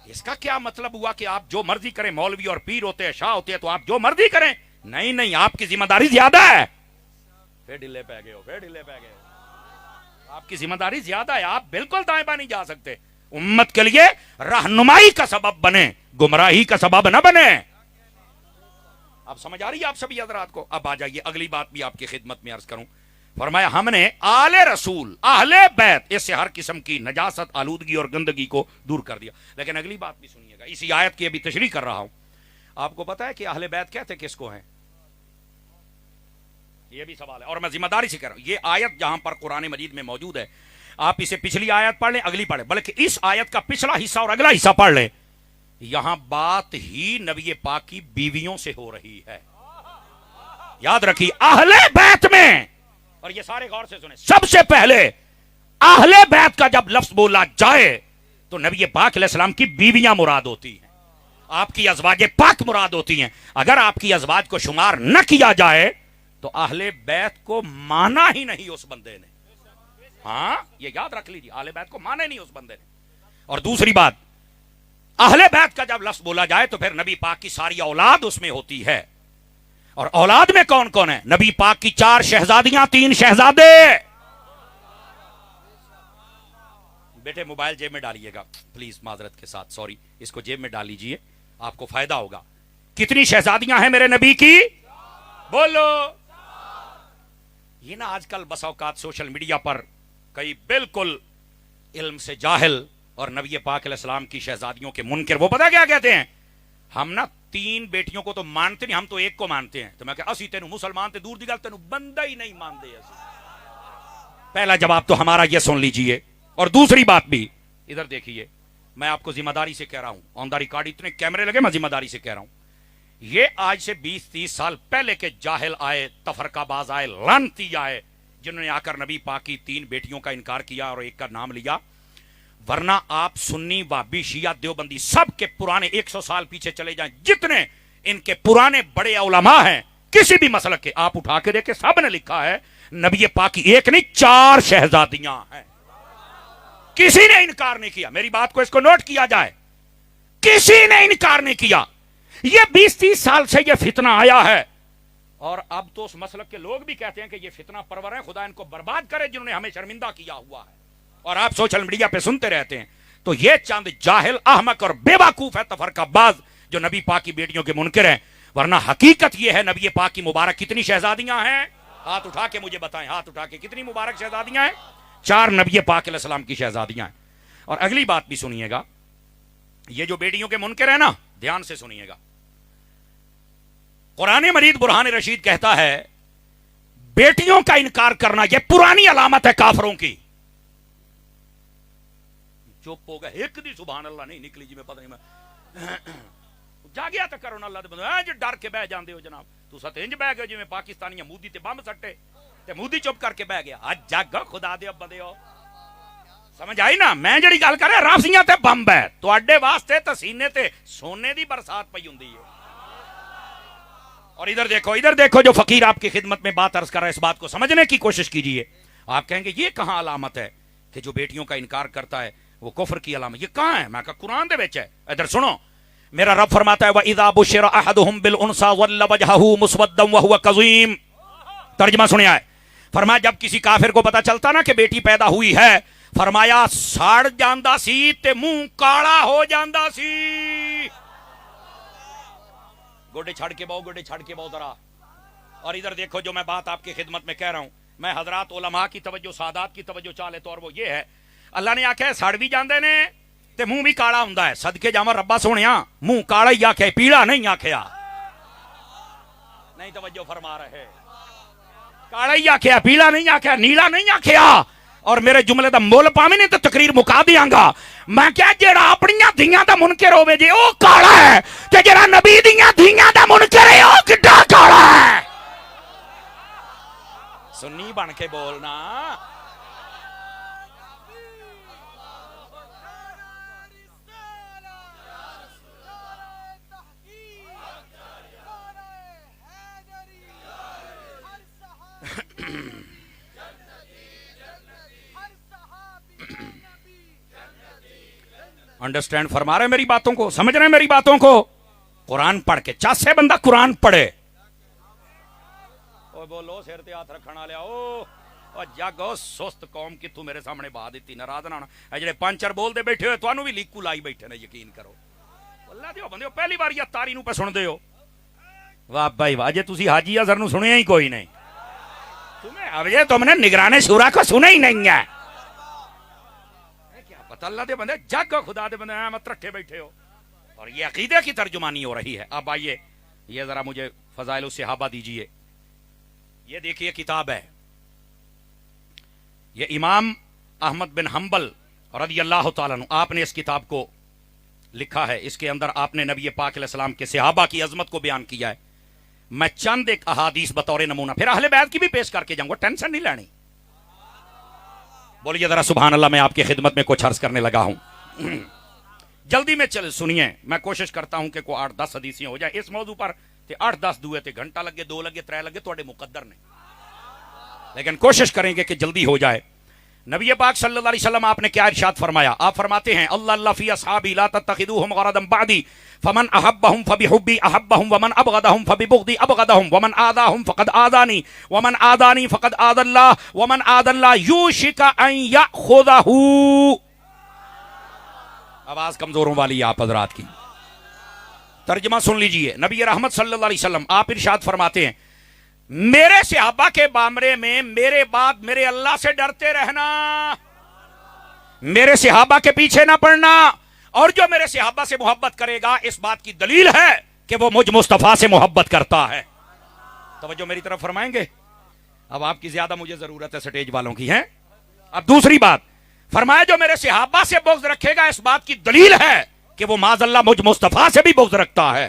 اس کا کیا مطلب ہوا کہ آپ جو مرضی کریں, مولوی اور پیر ہوتے ہیں, شاہ ہوتے ہیں, تو آپ جو مرضی کریں؟ نہیں نہیں, آپ کی ذمہ داری زیادہ ہے. پھر ڈلے پہ گئے ہو, پھر ڈلے پہ گئے ہو. آپ کی ذمہ داری زیادہ ہے, آپ بالکل دائیں بائیں نہیں جا سکتے. امت کے لیے رہنمائی کا سبب بنے, گمراہی کا سبب نہ بنے. اب سمجھ آ رہی ہے آپ سبھی حضرات کو؟ اب آ جائیے اگلی بات بھی آپ کی خدمت میں عرض کروں. فرمایا ہم نے آل رسول, اہل بیت, اس سے ہر قسم کی نجاست, آلودگی اور گندگی کو دور کر دیا. لیکن اگلی بات بھی سنیے گا, اسی آیت کی ابھی تشریح کر رہا ہوں. آپ کو پتا ہے کہ اہل بیت کہتے کس کو ہیں؟ یہ بھی سوال ہے اور میں ذمہ داری سے کہہ رہا ہوں، یہ آیت جہاں پر قرآن مجید میں موجود ہے، آپ اسے پچھلی آیت پڑھ لیں، اگلی پڑھ لیں، بلکہ اس آیت کا پچھلا حصہ اور اگلا حصہ پڑھ لیں، یہاں بات ہی نبی پاک کی بیویوں سے ہو رہی ہے۔ یاد رکھیے اہل بیت میں، اور یہ سارے غور سے سنیں، سب سے پہلے اہل بیت کا جب لفظ بولا جائے تو نبی پاک علیہ السلام کی بیویاں مراد ہوتی ہیں، آپ کی ازواج پاک مراد ہوتی ہیں۔ اگر آپ کی ازواج کو شمار نہ کیا جائے تو اہل بیت کو مانا ہی نہیں اس بندے نے۔ ہاں یہ یاد رکھ لیجیے، اہل بیت کو مانا ہی نہیں اس بندے نے۔ اور دوسری بات، اہل بیت کا جب لفظ بولا جائے تو پھر نبی پاک کی ساری اولاد اس میں ہوتی ہے، اور اولاد میں کون کون ہے؟ نبی پاک کی 4 شہزادیاں، 3 شہزادے۔ بیٹے موبائل جیب میں ڈالیے گا پلیز، معذرت کے ساتھ، سوری، اس کو جیب میں ڈال لیجیے، آپ کو فائدہ ہوگا۔ کتنی شہزادیاں ہیں میرے نبی کی؟ بولو۔ یہ نا آج کل بس اوقات سوشل میڈیا پر کئی بالکل علم سے جاہل اور نبی پاک علیہ السلام کی شہزادیوں کے منکر، وہ پتہ کیا کہتے ہیں؟ ہم نا 3 بیٹیوں کو تو مانتے نہیں، ہم تو ایک کو مانتے ہیں۔ تو میں کہا اسی تینوں مسلمان تے دور دی گل، تینوں بندہ ہی نہیں مانتے اسی۔ پہلا جواب تو ہمارا یہ سن لیجئے، اور دوسری بات بھی ادھر دیکھیے، میں آپ کو ذمہ داری سے کہہ رہا ہوں، آن دا ریکارڈ اتنے کیمرے لگے، میں ذمہ داری سے کہہ رہا ہوں، یہ آج سے 20-30 سال پہلے کے جاہل آئے، تفرقہ باز آئے، لعنتی آئے، جنہوں نے آ کر نبی پاک کی 3 بیٹیوں کا انکار کیا اور ایک کا نام لیا، ورنہ آپ سنی، وہابی، شیعہ، دیوبندی سب کے پرانے 100 سال پیچھے چلے جائیں، جتنے ان کے پرانے بڑے علماء ہیں کسی بھی مسلک کے، آپ اٹھا کے دیکھیں، سب نے لکھا ہے نبی پاک کی 1 نہیں 4 شہزادیاں ہیں۔ کسی نے انکار نہیں کیا، میری بات کو اس کو نوٹ کیا جائے، کسی نے انکار نہیں کیا۔ یہ 20-30 سال سے یہ فتنہ آیا ہے، اور اب تو اس مسلک کے لوگ بھی کہتے ہیں کہ یہ فتنہ پرور ہے، خدا ان کو برباد کرے جنہوں نے ہمیں شرمندہ کیا ہوا ہے، اور آپ سوشل میڈیا پہ سنتے رہتے ہیں۔ تو یہ چند جاہل، احمق اور بے وقوف ہے تفرقہ باز جو نبی پاک کی بیٹیوں کے منکر ہیں، ورنہ حقیقت یہ ہے نبی پاک کی مبارک کتنی شہزادیاں ہیں؟ ہاتھ اٹھا کے مجھے بتائیں، ہاتھ اٹھا کے کتنی مبارک شہزادیاں ہیں؟ 4 نبی پاک علیہ السلام کی شہزادیاں ہیں۔ اور اگلی بات بھی سنیے گا، یہ جو بیٹیوں کے منکر ہیں نا، دھیان سے سنیے گا، قرآن مجید برہان رشید کہتا ہے بیٹیوں کا انکار کرنا یہ پرانی علامت ہے کافروں کی۔ چپ ہو گئے، ایک دی سبحان اللہ نہیں نکلی جی، میں پتہ نہیں، میں جاگیا تو کرو نا اللہ دے بندے، جو ڈر کے بہ جاندے ہو جناب، تو سات انج بہ گئے جی میں پاکستانی مودی تے بم سٹے تے مودی چپ کر کے بہ گیا۔ اج جگ خدا دے بندے ہو، سمجھ آئی نا؟ میں جڑی گل کر رہا رافضیاں تے بم ہے، تواڈے واسطے تے سینے تے سونے دی برسات پئی ہوندی ہے۔ اور ادھر دیکھو جو فقیر آپ کی خدمت میں بات عرض کر رہا ہے، اس بات کو سمجھنے کی کوشش کیجئے۔ آپ کہیں گے یہ کہاں علامت ہے کہ جو بیٹیوں کا انکار کرتا ہے وہ کفر کی علامت؟ یہ کہاں ہے؟ میں کہا قرآن دے وچ ہے، ادھر سنو، میرا رب فرماتا ہے وَإِذَا بُشِّرَ أَحَدُهُمْ بِالْأُنْثَىٰ ظَلَّ وَجْهُهُ مُسْوَدًّا وَهُوَ كَظِيمٌ۔ ترجمہ سنیا ہے، فرمایا جب کسی کافر کو پتا چلتا نا کہ بیٹی پیدا ہوئی ہے، فرمایا سڑ جاندا سی تے منہ کالا ہو جاندا سی۔ گوڈے چھڑ کے باؤ ذرا۔ اور ادھر دیکھو جو میں بات آپ کی خدمت میں کہہ رہا ہوں، میں حضرات علماء کی توجہ، سادات کی توجہ چاہ لیتا، اور وہ یہ ہے، اللہ نے آکھا ہے سڑ بھی جاندے نے تے منہ بھی کالا ہوندا ہے، صدقے جاواں ربا سونیا، منہ کالا ہی آکھیا، پیلا نہیں آکھیا، نہیں توجہ فرما رہے، کالا ہی آکھیا، پیلا نہیں آکھیا، نیلا نہیں آکھیا۔ اور میرے جملے دا مول پاویں نہیں تو تقریر مکا دیاں گا۔ میں کیا جڑا اپنیاں دھیاں دا منکر ہوے جے او کالا ہے، تے جڑا نبی دیاں دھیاں دا منکر ہے او کڈا کالا ہے؟ سنی بن کے بولنا۔ انڈرسٹینڈ فرما رہے ہیں میری باتوں کو، سمجھ رہے ہیں میری باتوں کو؟ قرآن پڑھ کے چاسے بندہ قرآن پڑھے، او بولو سر تے ہاتھ رکھنا لیا، او جگ سست قوم کی تو میرے سامنے بہا دیتی، ناراض نہ ہونا، اے جڑے پانچر بول دے بیٹھے ہوئے تانوں بھی لیکو لائی بیٹھے نے، یقین کرو اللہ دیو بندے پہلی بار یا تاری نو پہ سن دے ہو، واہ بھائی واہ، جے تسی حاجی اظہر نو سنیا ہی کوئی نہیں، تمہیں اب یہ تم نے نگران شورا کو سنا ہی نہیں ہے، کیا پتہ اللہ دے بندے، جگ خدا دے بندے مت رکھے بیٹھے ہو، اور یہ عقیدے کی ترجمانی ہو رہی ہے۔ اب آئیے یہ ذرا مجھے فضائل الصحابہ دیجئے، یہ دیکھیے کتاب ہے، یہ امام احمد بن حنبل رضی اللہ تعالیٰ عنہ آپ نے اس کتاب کو لکھا ہے. اس کے اندر آپ نے نبی پاک علیہ السلام کے صحابہ کی عظمت کو بیان کیا ہے. میں چند ایک احادیث بطور نمونہ پھر اہل بیت کی بھی پیش کر کے جاؤں گا، ٹینشن نہیں لینی. بولیے ذرا سبحان اللہ. میں آپ کی خدمت میں کچھ عرض کرنے لگا ہوں. جلدی میں چل سنیے، میں کوشش کرتا ہوں کہ کوئی 8-10 حدیثیں ہو جائیں اس موضوع پر. 8-10 دوے تے گھنٹہ لگے، 2 لگے، 3 لگے، تھوڑے مقدر نے، لیکن کوشش کریں گے کہ جلدی ہو جائے. نبی پاک صلی اللہ علیہ وسلم آپ نے کیا ارشاد فرمایا؟ آپ فرماتے ہیں اللہ اللہ فی اصحابی لا تتخذوهم غرضا بعدی فمن احبهم فبحبی احبهم ومن ابغضهم فببغضی ابغضهم ومن آذاهم فقد آذانی ومن آذانی فقد آذى الله ومن آذى الله یوشک ان یأخذه. آواز کمزوروں والی آپ حضرات کی. ترجمہ سن لیجئے. نبی رحمت صلی اللہ علیہ وسلم آپ ارشاد فرماتے ہیں میرے صحابہ کے بامرے میں میرے بعد میرے اللہ سے ڈرتے رہنا، میرے صحابہ کے پیچھے نہ پڑنا، اور جو میرے صحابہ سے محبت کرے گا اس بات کی دلیل ہے کہ وہ مجھ مصطفیٰ سے محبت کرتا ہے. توجہ میری طرف فرمائیں گے؟ اب آپ کی زیادہ مجھے ضرورت ہے سٹیج والوں کی ہے. اب دوسری بات فرمایا جو میرے صحابہ سے بغض رکھے گا اس بات کی دلیل ہے کہ وہ معاذ اللہ مجھ مصطفیٰ سے بھی بغض رکھتا ہے.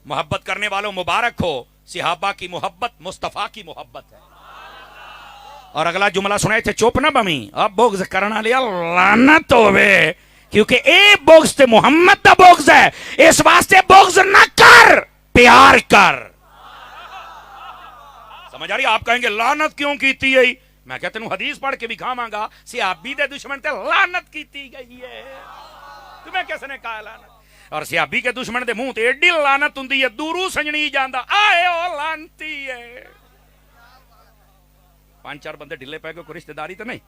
محبت کرنے والوں مبارک ہو، صحابہ کی محبت مصطفیٰ کی محبت ہے. اور اگلا جملہ سنائے تھے چوپ نہ بمی، اب بغض کرنا لیا لعنت ہوئے، کیونکہ اے بغض تے محمد دا بغض ہے، اس واسطے بغض نہ کر، پیار کر. سمجھ آ رہی؟ آپ کہیں گے لعنت کیوں کیتی ہے؟ میں کہتے ہیں حدیث پڑھ کے بھی کھاواں گا صحابی دے دشمن تے لعنت کیتی گئی ہے. تمہیں کس نے کہا لعنت؟ اور صحابی کے دشمن دے منہ تے ایڈی لعنت ہوندی ہے دورو سجنی جاندا آئے او لعنتی ہے. 5-4 بندے ڈھلے پے کوئی رشتہ داری تو نہیں.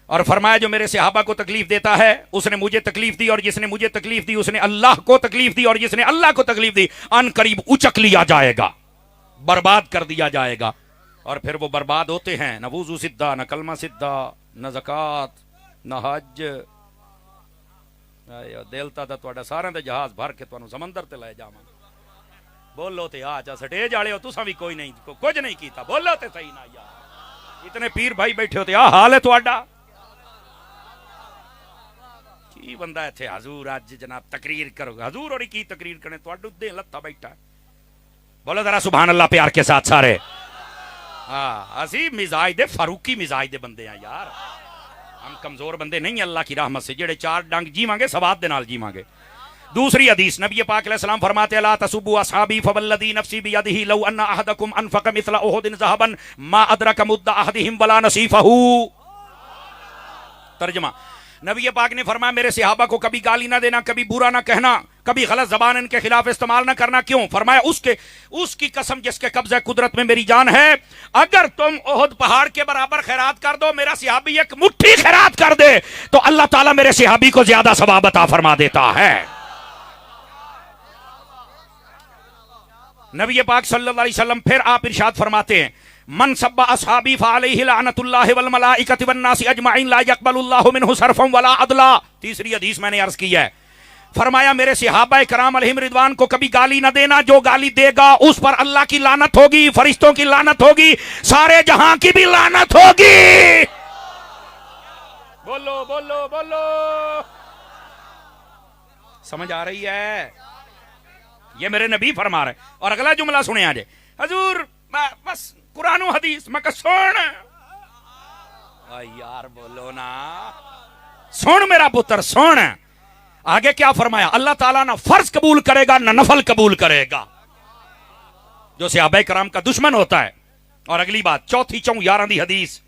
اور فرمایا جو میرے صحابہ کو تکلیف دیتا ہے اس نے مجھے تکلیف دی، اور جس نے مجھے تکلیف دی اس نے اللہ کو تکلیف دی، اور جس نے اللہ کو تکلیف دی ان قریب اچک لیا جائے گا، برباد کر دیا جائے گا. اور پھر وہ برباد ہوتے ہیں، نہ وضو سدھا، نہ کلمہ سدھا، نہ زکات، نہ حج. دلتا دا تواڈا سارا دے جہاز بھر کے تانوں سمندر تے لے جاواں. بولو تے آ جا سٹیج والے ہو تساں بھی کوئی نہیں کچھ نہیں کیتا، بولو تے صحیح نہ یار. اتنے پیر بھائی بیٹھے ہوتے آ حال ہے تواڈا. کی بندہ ایتھے حضور اج جناب تقریر کرو گا، حضور اور کی تقریر کرنے تواڈو دے لتا بیٹھا ہے. بولو ذرا سبحان اللہ پیار کے ساتھ سارے. ہاں اسی مزاج دے فاروقی مزاج دے بندے ہیں یار، ہم کمزور بندے نہیں اللہ کی رحمت سے جڑے 4 ڈنگ جیواں گے ثواب دے نال جیواں گے. دوسری حدیث نبی پاک علیہ السلام فرماتے لا تسبوا اصحابی فوالذی نفسی بیدہ لو ان احدکم انفق مثل احد ذهبا ما ادرک مد احدہم ولا نصیفہ. ترجمہ نبی پاک نے فرمایا میرے صحابہ کو کبھی گالی نہ دینا، کبھی برا نہ کہنا، کبھی غلط زبان ان کے خلاف استعمال نہ کرنا. کیوں؟ فرمایا اس کی قسم جس کے قبضہ قدرت میں میری جان ہے، اگر تم احد پہاڑ کے برابر خیرات کر دو، میرا صحابی ایک مٹھی خیرات کر دے تو اللہ تعالیٰ میرے صحابی کو زیادہ ثواب عطا فرما دیتا ہے. نبی پاک صلی اللہ علیہ وسلم پھر آپ ارشاد فرماتے ہیں من سب اصحابی فعلیہ لعنت اللہ والملائکۃ والناس اجمعین لا یقبل اللہ منہ صرفا ولا عدلا. تیسری حدیث میں نے عرض کی ہے، فرمایا میرے صحابہ کرام علیہم رضوان کو کبھی گالی نہ دینا، جو گالی دے گا اس پر اللہ کی لعنت ہوگی، فرشتوں کی لعنت ہوگی، سارے جہاں کی بھی لعنت ہوگی. بولو بولو بولو. سمجھ آ رہی ہے؟ یہ میرے نبی فرما رہے. اور اگلا جملہ سنے آجے حضور بس قرآن و حدیث. میں کہا سن یار بولو نا، سن میرا پتر سن. آگے کیا فرمایا؟ اللہ تعالیٰ نہ فرض قبول کرے گا نہ نفل قبول کرے گا جو صحابہ کرام کا دشمن ہوتا ہے. اور اگلی بات چوتھی 11 دی حدیث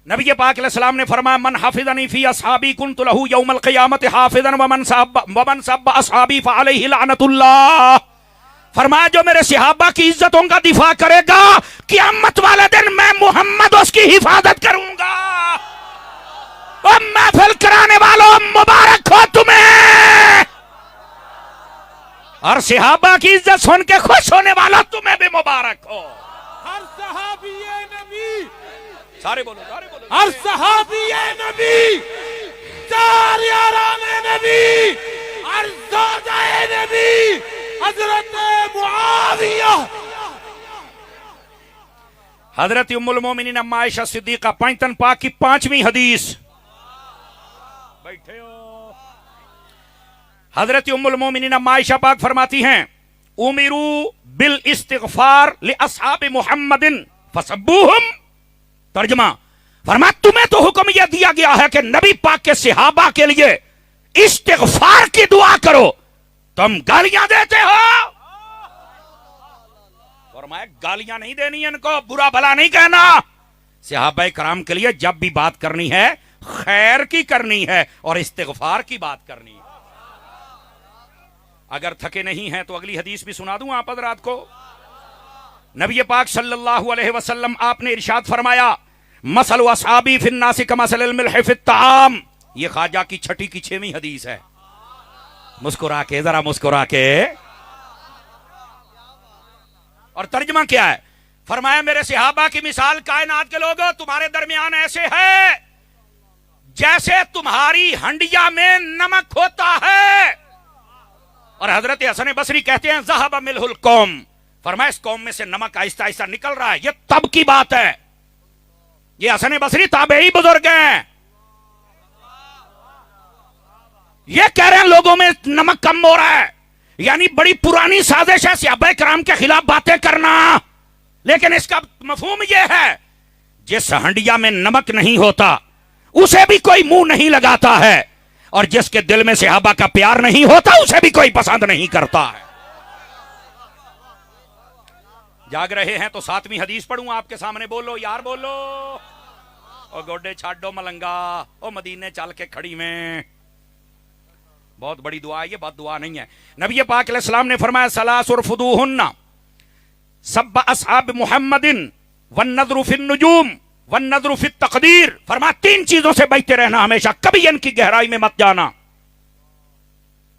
نبی پاک علیہ السلام نے فرمایا من حافظنی فی اصحابی کنت لہ یوم القیامت حافظا ومن سب اصحابی فعلیہ لعنت اللہ. فرمایا جو میرے صحابہ کی عزتوں کا دفاع کرے گا قیامت والے دن میں محمد اس کی حفاظت کروں گا. اور محفل کرانے والوں مبارک ہو تمہیں، اور صحابہ کی عزت سن کے خوش ہونے والا تمہیں بھی مبارک ہو. ہر صحابی نبی، سارے بولو سارے بولو، ہر صحابی نبی، 4 یاران نبی، ہر زوجہ نبی حضرت معاویہ حضرت ام المومنین اما عائشہ صدیقہ پنجتن پاک کی 5ویں حدیث. بیٹھے ہو. حضرت ام المومنین اما عائشہ پاک فرماتی ہیں امروا بالاستغفار لاصحاب محمد فسبوہم. ترجمہ فرما تمہیں تو حکم یہ دیا گیا ہے کہ نبی پاک کے صحابہ کے لیے استغفار کی دعا کرو، تم گالیاں دیتے ہو. فرمایا گالیاں نہیں دینی ان کو، برا بھلا نہیں کہنا. صحابہ کرام کے لیے جب بھی بات کرنی ہے خیر کی کرنی ہے اور استغفار کی بات کرنی ہے. اگر تھکے نہیں ہیں تو اگلی حدیث بھی سنا دوں آپ حضرات کو. نبی پاک صلی اللہ علیہ وسلم آپ نے ارشاد فرمایا مثل اصحابی فی الناس کمثل الملح فی الطعام. یہ خواجہ کی چھٹی کی 6ویں حدیث ہے. مسکرا کے، ذرا مسکرا کے. اور ترجمہ کیا ہے؟ فرمایا میرے صحابہ کی مثال کائنات کے لوگوں تمہارے درمیان ایسے ہے جیسے تمہاری ہنڈیا میں نمک ہوتا ہے. اور حضرت حسن بصری کہتے ہیں ذہب ملح القوم. فرمایا اس قوم میں سے نمک آہستہ آہستہ نکل رہا ہے. یہ تب کی بات ہے. یہ حسن بصری تابعی بزرگ ہیں. یہ کہہ رہے ہیں لوگوں میں نمک کم ہو رہا ہے، یعنی بڑی پرانی سازش ہے صحابہ کرام کے خلاف باتیں کرنا. لیکن اس کا مفہوم یہ ہے جس ہنڈیا میں نمک نہیں ہوتا اسے بھی کوئی منہ نہیں لگاتا ہے، اور جس کے دل میں صحابہ کا پیار نہیں ہوتا اسے بھی کوئی پسند نہیں کرتا ہے. جاگ رہے ہیں تو 7ویں حدیث پڑھوں آپ کے سامنے. بولو یار بولو. او گوڈے چھاڈو ملنگا، او مدینے چل کے کھڑی میں. بہت بڑی دعا ہے یہ، بات دعا نہیں ہے. نبی پاک علیہ السلام نے فرمایا ثلاث ارفضوہن سب اصحاب محمد والنظر فی النجوم والنظر فی التقدیر. فرمایا 3 چیزوں سے بچتے رہنا ہمیشہ، کبھی ان کی گہرائی میں مت جانا.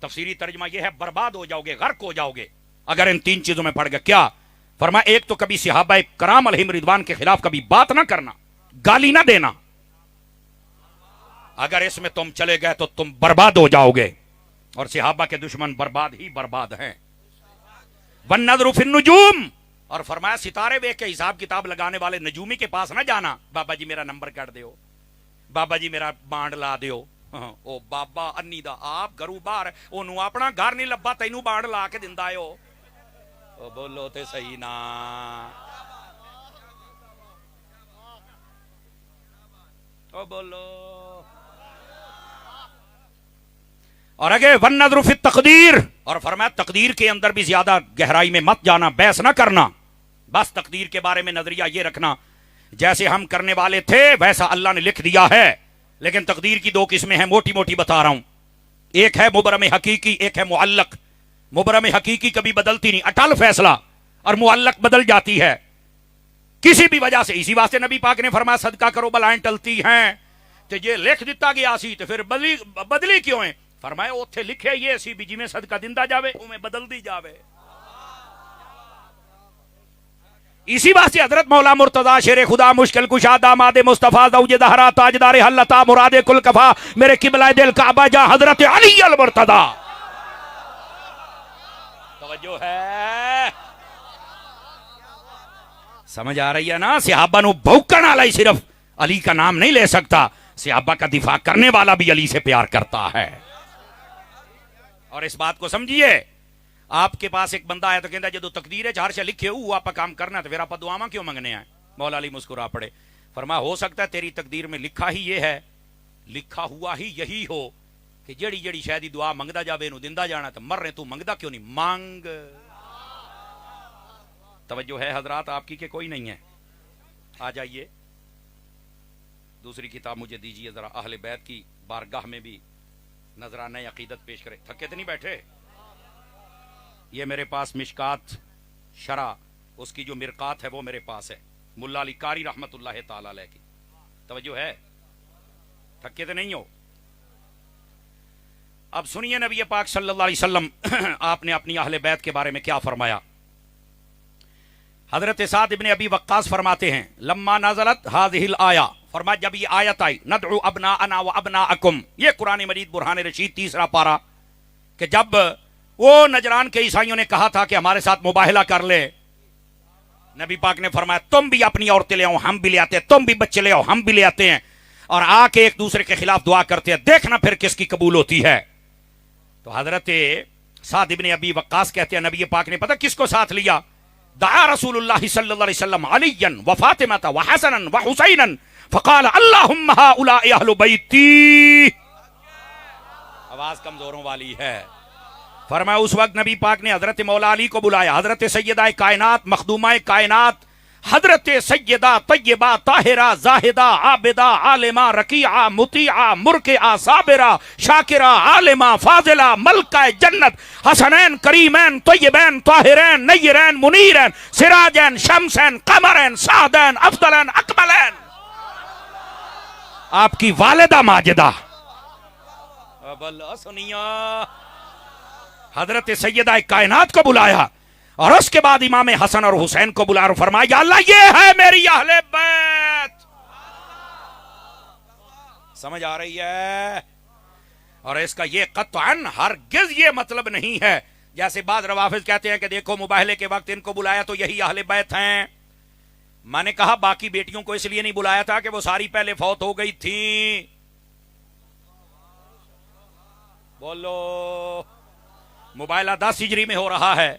تفسیری ترجمہ یہ ہے برباد ہو جاؤ گے، غرق ہو جاؤ گے اگر ان 3 چیزوں میں پڑ گئے. کیا؟ فرمایا ایک تو کبھی صحابہ کرام علیہم رضوان کے خلاف کبھی بات نہ کرنا، گالی نہ دینا. اگر اس میں تم چلے گئے تو تم برباد ہو جاؤ گے، اور صحابہ کے دشمن برباد ہی برباد ہیں. والنظر فی النجوم. اور فرمایا ستارے دیکھ کے حساب کتاب لگانے والے نجومی کے پاس نہ جانا. بابا جی میرا نمبر کٹ دیو، بابا جی میرا بانڈ لا دیو. او بابا انی دا آپ گھروں باہر اونوں اپنا گھر نہیں لبا تینوں بانڈ لا کے دیندا ہو. او بولو تے صحیح نا. او بولو. اور اگے والنظر فی التقدیر. اور فرمایا تقدیر کے اندر بھی زیادہ گہرائی میں مت جانا، بحث نہ کرنا. بس تقدیر کے بارے میں نظریہ یہ رکھنا جیسے ہم کرنے والے تھے ویسا اللہ نے لکھ دیا ہے. لیکن تقدیر کی 2 قسمیں ہیں، موٹی موٹی بتا رہا ہوں. ایک ہے مبرم حقیقی، ایک ہے معلق. مبرم حقیقی کبھی بدلتی نہیں، اٹل فیصلہ. اور معلق بدل جاتی ہے کسی بھی وجہ سے. اسی واسطے نبی پاک نے فرمایا صدقہ کرو بلائیں ٹلتی ہیں. تو یہ لکھ دیتا گیا سی تو پھر بدلی کیوں ہے؟ فرمایا اوتھے لکھے یہ سی بھی جی میں صدقہ دیندا جاوے اویں بدل دی جاوے. اسی واسطے حضرت مولا مرتضی شیر خدا مشکل کشا داماد مصطفیٰ زوج زہرا تاجدار حلتا مراد کل کفا میرے قبلہ دل کعبہ جہاں حضرت علی المرتضی. توجہ ہے، سمجھ آ رہی ہے نا؟ صحابہ نو بھوکن والا صرف علی کا نام نہیں لے سکتا، صحابہ کا دفاع کرنے والا بھی علی سے پیار کرتا ہے. اور اس بات کو سمجھیے، آپ کے پاس ایک بندہ آیا تو کہتا جدو تقدیر ہے ہر شے لکھے ہو آپ کام کرنا تو پھر آپ دعاواں کیوں منگنے آئے؟ مولا علی مسکرا پڑے. فرمایا ہو سکتا ہے تیری تقدیر میں لکھا ہی یہ ہے، لکھا ہوا ہی یہی ہو کہ جڑی جڑی شاید ہی دعا منگدا جاوے نو دیندا جانا. تو مر رہے تو منگدا کیوں نہیں؟ مانگ. توجہ ہے حضرات آپ کی کہ کوئی نہیں ہے؟ آ جائیے دوسری کتاب مجھے دیجیے ذرا. اہل بیت کی بارگاہ میں بھی نذرانہ عقیدت پیش کرے. تھکے تو نہیں بیٹھے؟ یہ میرے پاس مشکات شرح اس کی جو مرقات ہے وہ میرے پاس ہے، ملا علی قاری رحمت اللہ تعالی علیہ کی. توجہ ہے؟ تھکے تو نہیں ہو؟ اب سنیے نبی پاک صلی اللہ علیہ وسلم آپ نے اپنی اہل بیت کے بارے میں کیا فرمایا. حضرت سعد ابن ابی وقاص فرماتے ہیں لما نازلت هذه الآیہ، فرمایا جب یہ آیت آئی ندعو ابناءنا وابناءکم، یہ قرآن مجید برہان رشید 3 پارہ، کہ جب وہ نجران کے عیسائیوں نے کہا تھا کہ ہمارے ساتھ مباہلہ کر لے، نبی پاک نے فرمایا تم بھی اپنی عورتیں لے آؤ ہم بھی لے آتے ہیں, تم بھی بچے لے آؤ ہم بھی لے آتے ہیں, اور آ کے ایک دوسرے کے خلاف دعا کرتے ہیں, دیکھنا پھر کس کی قبول ہوتی ہے. تو حضرت سعد ابن ابی وقاص کہتے ہیں نبی پاک نے پتہ کس کو ساتھ لیا؟ دعا رسول اللہ صلی اللہ علیہ وسلم علیًا وفاطمۃ وحسنا وحسینا فقال اللہم ہؤلاء اہل بیتی. آواز کمزوروں والی ہے. فرمایا اس وقت نبی پاک نے حضرت مولا علی کو بلایا, حضرت سیدہ کائنات مخدومہ کائنات حضرت سیدہ طیبہ طاہرہ زاہدہ عابدہ عالمہ رکیعہ مطیعہ مرکعہ صابرہ شاکرہ عالمہ فاضلہ ملکہ جنت حسنین کریمین طیبین طاہرین نیرین منیرین سراجین شمسین قمرین سعدین افضلین اکملین, آپ کی والدہ ماجدہ اب اللہ سنیا حضرت سیدہ کائنات کو بلایا, اور اس کے بعد امام حسن اور حسین کو بلا اور فرمایا یا اللہ یہ ہے میری اہل بیت. سمجھ آ رہی ہے؟ اور اس کا یہ قطعاً ہرگز یہ مطلب نہیں ہے جیسے بعض روافض کہتے ہیں کہ دیکھو مباہلے کے وقت ان کو بلایا تو یہی اہل بیت ہیں. میں نے کہا باقی بیٹیوں کو اس لیے نہیں بلایا تھا کہ وہ ساری پہلے فوت ہو گئی تھیں. بولو مباہلہ 10 ہجری میں ہو رہا ہے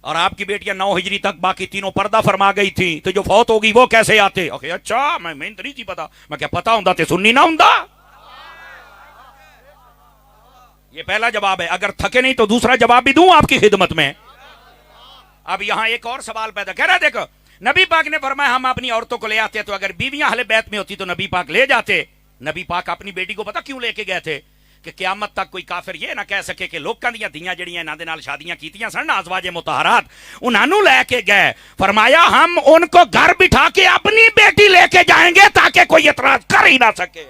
اور آپ کی بیٹیاں 9 ہجری تک باقی تینوں پردہ فرما گئی تھی, تو جو فوت ہوگی وہ کیسے آتے؟ اچھا میں نہیں تھی پتا, میں کیا پتا ہوں تے سننی نہ ہوں. یہ پہلا جواب ہے. اگر تھکے نہیں تو دوسرا جواب بھی دوں آپ کی خدمت میں. اب یہاں ایک اور سوال پیدا کہہ رہا, دیکھو نبی پاک نے فرمایا ہم اپنی عورتوں کو لے آتے, تو اگر بیویاں اہل بیت میں ہوتی تو نبی پاک لے جاتے. نبی پاک اپنی بیٹی کو پتا کیوں لے کے گئے تھے؟ کہ قیامت تک کوئی کافر یہ نہ کہہ سکے کہ لوکاں دیاں دھیاں جڑیاں انہاں دے نال شادیاں کیتیاں سن ازواج مطہرات, انہاں نوں لے کے گئے. فرمایا ہم ان کو گھر بٹھا کے اپنی بیٹی لے کے جائیں گے تاکہ کوئی اعتراض کر ہی نہ سکے.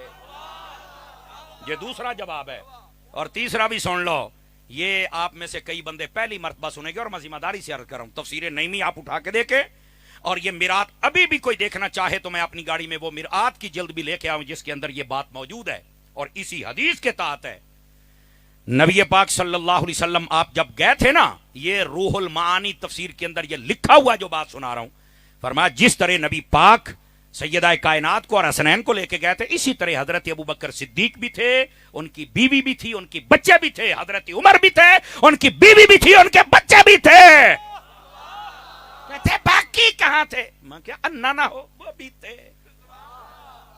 یہ دوسرا جواب ہے. اور تیسرا بھی سن لو, یہ آپ میں سے کئی بندے پہلی مرتبہ سنیں گے اور میں ذمہ داری سے عرض کر رہا ہوں, تفسیر نعیمی آپ اٹھا کے دیکھیں, اور یہ مرآت ابھی بھی کوئی دیکھنا چاہے تو میں اپنی گاڑی میں وہ مرآت کی جلد بھی لے کے آؤں جس کے اندر یہ بات موجود ہے اور اسی حدیث کے تحت ہے. نبی پاک صلی اللہ علیہ وسلم آپ جب گئے تھے نا, یہ روح المعانی تفسیر کے اندر یہ لکھا ہوا جو بات سنا رہا ہوں, فرمایا جس طرح نبی پاک سیدہ کائنات کو اور حسنین کو لے کے گئے تھے اسی طرح حضرت ابو بکر صدیق بھی تھے, ان کی بیوی بھی تھی, ان کی بچے بھی تھے, حضرت عمر بھی تھے, ان کی بیوی بھی تھی, ان کے بچے بھی تھے. کہتے باقی کہاں تھے؟ میں کیا انا نہ ہو, وہ بھی تھے.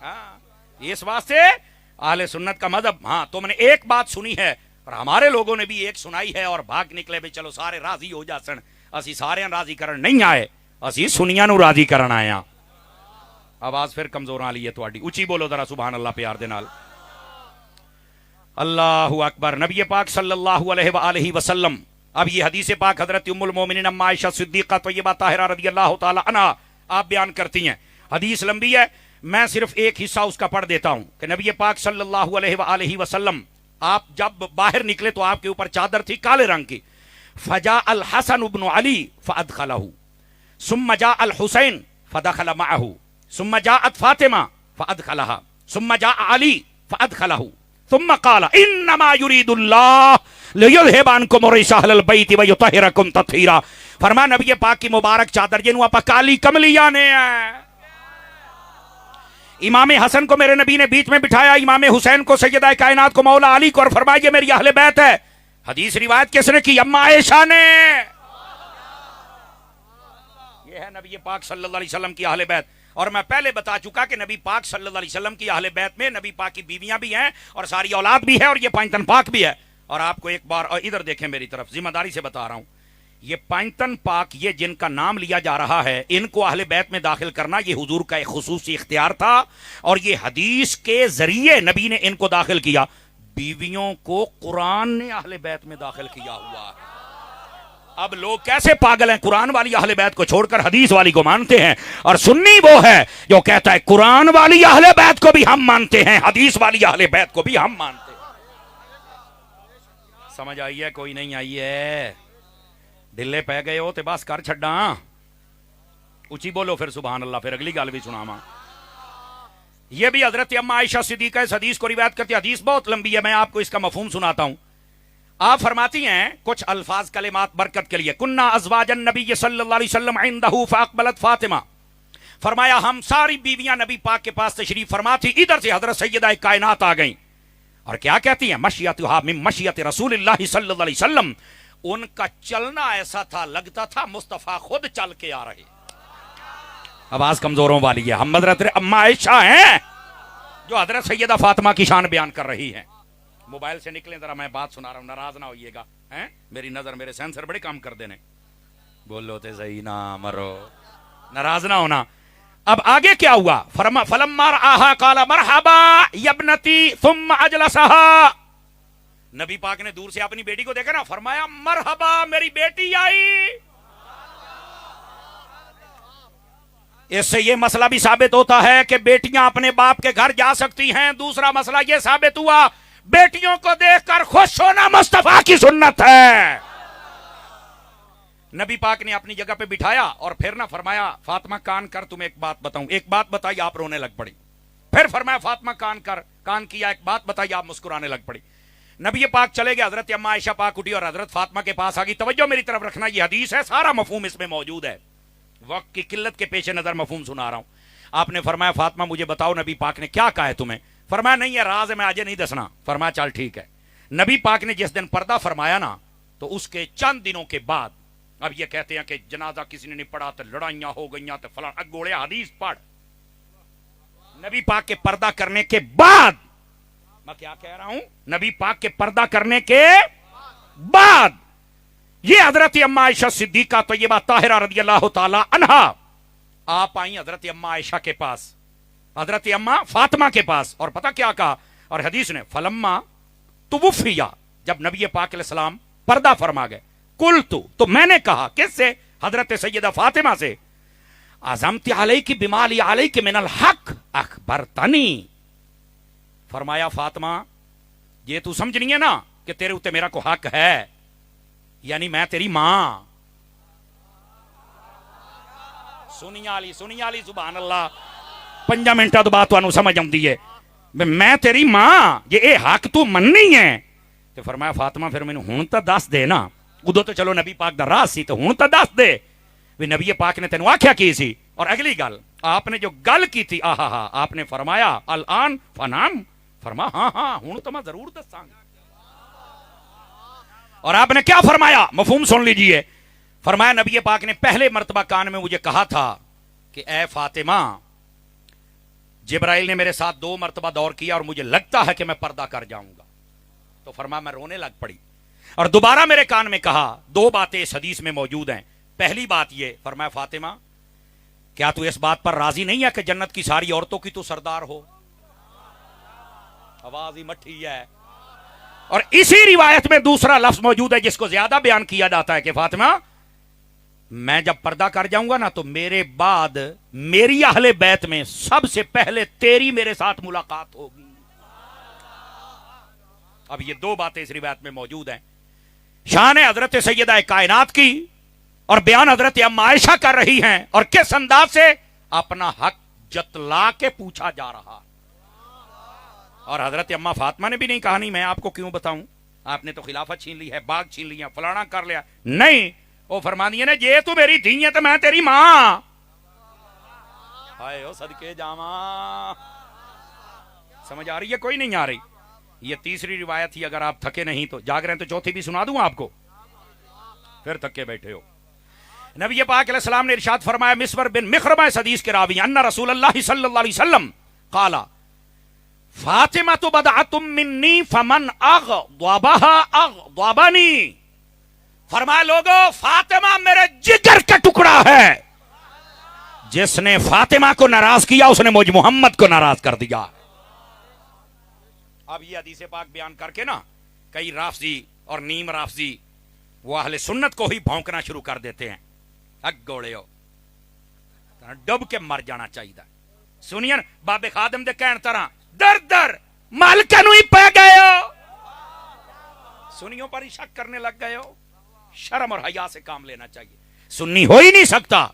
ہاں اس واسطے اہل سنت کا مذہب, ہاں تم نے ایک بات سنی ہے اور ہمارے لوگوں نے بھی ایک سنائی ہے اور بھاگ نکلے بھی چلو سارے راضی ہو جا سن. اسی سارے راضی کرن نہیں آئے, اسی سنیاں نو راضی کرن آئے ہیں. آواز پھر کمزور آ لی ہے تھوڑی, اچھی بولو ذرا سبحان اللہ پیار دے نال. اللہ اکبر. نبی پاک صلی اللہ علیہ وآلہ وسلم, اب یہ حدیث پاک حضرت ام المومنین ام عائشہ صدیقہ طیبہ طاہرہ رضی اللہ تعالی عنہا آپ بیان کرتی ہیں. حدیث لمبی ہے, میں صرف ایک حصہ اس کا پڑھ دیتا ہوں کہ نبی پاک صلی اللہ علیہ وآلہ وسلم آپ جب باہر نکلے تو آپ کے اوپر چادر تھی کالے رنگ کی. فجاء الحسن بن علی فادخلہ, ثم جاء الحسین فدخل معه, ثم جاءت فاطمہ فادخلها, ثم جاء علی فادخلہ, ثم قال انما يريد الله ليذهب عنكم الرجس اهل البيت ويطهركم تطهيرا. فرمایا نبی پاک کی مبارک چادر جنوں آپ کالی کملیاں نے ہیں. امام حسن کو میرے نبی نے بیچ میں بٹھایا, امام حسین کو, سیدہ کائنات کو, مولا علی کو, اور فرمایا یہ میری اہل بیت ہے. حدیث روایت کس نے کی؟ اما عائشہ نے. یہ ہے نبی پاک صلی اللہ علیہ وسلم کی اہل بیت. اور میں پہلے بتا چکا کہ نبی پاک صلی اللہ علیہ وسلم کی اہل بیت میں نبی پاک کی بیویاں بھی ہیں اور ساری اولاد بھی ہے اور یہ پانچتن پاک بھی ہے. اور آپ کو ایک بار ادھر دیکھیں میری طرف, ذمہ داری سے بتا رہا ہوں, یہ پانچتن پاک یہ جن کا نام لیا جا رہا ہے ان کو اہل بیت میں داخل کرنا یہ حضور کا ایک خصوصی اختیار تھا اور یہ حدیث کے ذریعے نبی نے ان کو داخل کیا. بیویوں کو قرآن نے اہل بیت میں داخل کیا ہوا ہے. اب لوگ کیسے پاگل ہیں, قرآن والی اہل بیت کو چھوڑ کر حدیث والی کو مانتے ہیں, اور سنی وہ ہے جو کہتا ہے قرآن والی اہل بیت کو بھی ہم مانتے ہیں, حدیث والی اہل بیت کو بھی ہم مانتے ہیں. سمجھ آئی ہے کوئی نہیں آئی ہے؟ ڈلے پہ گئے ہو تے بس کر چھڈا, اچھی بولو پھر سبحان اللہ, پھر اگلی گل بھی سناواں. یہ بھی حضرت اما عائشہ صدیقہ اس حدیث کو روایت کرتی ہے. حدیث بہت لمبی ہے, میں آپ کو اس کا مفہوم سناتا ہوں. آپ فرماتی ہیں کچھ الفاظ کلمات برکت کے لیے، کننا ازواج النبی صلی اللہ علیہ وسلم عندہ فاقبلت فاطمہ، فرمایا ہم ساری بیویاں نبی پاک کے پاس تشریف فرما تھی، ادھر سے حضرت سیدہ کائنات آ گئیں اور کیا کہتی ہیں، مشیتھا من مشیت رسول اللہ صلی اللہ علیہ وسلم، ان کا چلنا ایسا تھا لگتا تھا مصطفیٰ خود چل کے آ رہے۔ آواز کمزوروں والی ہے، ہم حضرت اما عائشہ ہیں جو حضرت سیدہ فاطمہ کی شان بیان کر رہی ہیں۔ موبائل سے نکلیں ذرا، میں بات سنا رہا ہوں، ناراض نہ ہوئیے گا، میری نظر میرے سینسر بڑے کام کر دینے، بولو تے صحیح نہ مرو، ناراض نہ ہونا۔ اب آگے کیا ہوا، فلما رآہا قال مرحبا یبنتی ثم اجلسہا، نبی پاک نے دور سے اپنی بیٹی کو دیکھا نا، فرمایا مرحبا میری بیٹی آئی۔ اس سے یہ مسئلہ بھی ثابت ہوتا ہے کہ بیٹیاں اپنے باپ کے گھر جا سکتی ہیں۔ دوسرا مسئلہ یہ ثابت ہوا بیٹیوں کو دیکھ کر خوش ہونا مصطفیٰ کی سنت ہے۔ نبی پاک نے اپنی جگہ پہ بٹھایا اور پھر نہ فرمایا فاطمہ کان کر تمہیں ایک بات بتاؤں، ایک بات بتائی آپ رونے لگ پڑی، پھر فرمایا فاطمہ کان کر، کان کیا، ایک بات بتائی آپ مسکرانے لگ پڑی۔ نبی پاک چلے گئے، حضرت اما عائشہ پاک اٹھی اور حضرت فاطمہ کے پاس آ گئی۔ توجہ میری طرف رکھنا، یہ حدیث ہے، سارا مفہوم اس میں موجود ہے، وقت کی قلت کے پیش نظر مفہوم سنا رہا ہوں۔ آپ نے فرمایا فاطمہ مجھے بتاؤ نبی پاک نے کیا کہا ہے تمہیں؟ فرمایا نہیں ہے راز ہے، میں آج نہیں دسنا۔ فرمایا چل ٹھیک ہے۔ نبی پاک نے جس دن پردہ فرمایا نا تو اس کے چند دنوں کے بعد، اب یہ کہتے ہیں کہ جنازہ کسی نے نہیں پڑھا تو لڑائیاں ہو گئیاں تو فلاں، گوڑے حدیث پڑھ، نبی پاک کے پردہ کرنے کے بعد، میں کیا کہہ رہا ہوں، نبی پاک کے پردہ کرنے کے بعد یہ حضرت اما عائشہ صدیقہ طیبہ طاہرہ رضی اللہ تعالی عنہا آپ آئیں حضرت اما عائشہ کے پاس، حضرت اما فاطمہ کے پاس، اور پتہ کیا کہا، اور حدیث نے فلما توفیا، جب نبی پاک علیہ السلام پردہ فرما گئے، قلتو، تو میں نے کہا، کس سے؟ حضرت سیدہ فاطمہ سے، عزمت علیک بما لی علیک من الحق اخبرتنی، فرمایا فاطمہ یہ تو سمجھ نہیں ہے نا کہ تیرے اوتے میرا کو حق ہے، یعنی میں تیری ماں، سنی علی سبحان اللہ، 5 منٹاں تو بات تانوں سمجھ آندی ہے، میں تیری ماں، یہ حق تو مننی ہے۔ تو فرمایا فاطمہ پھر مینوں ہن تا دس دے نا، ادو تو چلو نبی پاک دا راز سی، تو ہن تا دس دے بھی نبی پاک نے تینوں آکھیا کی سی۔ اور اگلی گل آپ نے جو گل کی تھی، آپ نے فرمایا الان فنام، فرمایا ہاں ہن تو میں ضرور دساں گا۔ اور آپ نے کیا فرمایا، مفہوم سن لیجئے، فرمایا نبی پاک نے پہلے مرتبہ کان میں مجھے کہا تھا کہ اے فاطمہ، جبرائیل نے میرے ساتھ 2 مرتبہ دور کیا اور مجھے لگتا ہے کہ میں پردہ کر جاؤں گا، تو فرمایا میں رونے لگ پڑی، اور دوبارہ میرے کان میں کہا، 2 باتیں اس حدیث میں موجود ہیں۔ پہلی بات یہ، فرمایا فاطمہ کیا تو اس بات پر راضی نہیں ہے کہ جنت کی ساری عورتوں کی تو سردار ہو؟ آواز ہی مٹھی ہے۔ اور اسی روایت میں دوسرا لفظ موجود ہے جس کو زیادہ بیان کیا جاتا ہے کہ فاطمہ میں جب پردہ کر جاؤں گا نا تو میرے بعد میری اہل بیت میں سب سے پہلے تیری میرے ساتھ ملاقات ہوگی۔ اب یہ 2 باتیں اس روایت میں موجود ہیں، شان حضرت سیدہ کائنات کی اور بیان حضرت اما عائشہ کر رہی ہیں، اور کس انداز سے اپنا حق جتلا کے پوچھا جا رہا۔ اور حضرت اما فاطمہ نے بھی نہیں کہا نہیں میں آپ کو کیوں بتاؤں، آپ نے تو خلافت چھین لی ہے، باغ چھین لیا، فلانا کر لیا، نہیں، وہ فرما دیے نا یہ تو میری دھی ہے تو میں تیری ماں، ہائے او صدقے جاواں۔ سمجھ آ رہی ہے کوئی نہیں آ رہی؟ یہ تیسری روایت تھی، اگر آپ تھکے نہیں تو جاگ رہے ہیں تو چوتھی بھی سنا دوں آپ کو، پھر تھکے بیٹھے ہو۔ نبی پاک علیہ السلام نے ارشاد فرمایا، مسور بن مخرمہ اس حدیث کے راوی، ان رسول اللہ صلی اللہ علیہ وسلم قال فاطمہ بدعۃ منی فمن اغضبها اغضبنی، فرمایا لوگو فاطمہ میرے جگر کا ٹکڑا ہے، جس نے فاطمہ کو ناراض کیا اس نے مجھ محمد کو ناراض کر دیا۔ اب یہ حدیث پاک بیان کر کے نا کئی رافضی اور نیم رافضی وہ اہل سنت کو ہی بھونکنا شروع کر دیتے ہیں، اگ گوڑے ہو ڈب کے مر جانا چاہیے۔ سنیے بابے خادم دے کہن طرح در در مالکہ نو ہی پہ گئے ہو، سنیوں پر ہی شک کرنے لگ گئے ہو، شرم اور حیا سے کام لینا چاہیے۔ سنی ہو ہی نہیں سکتا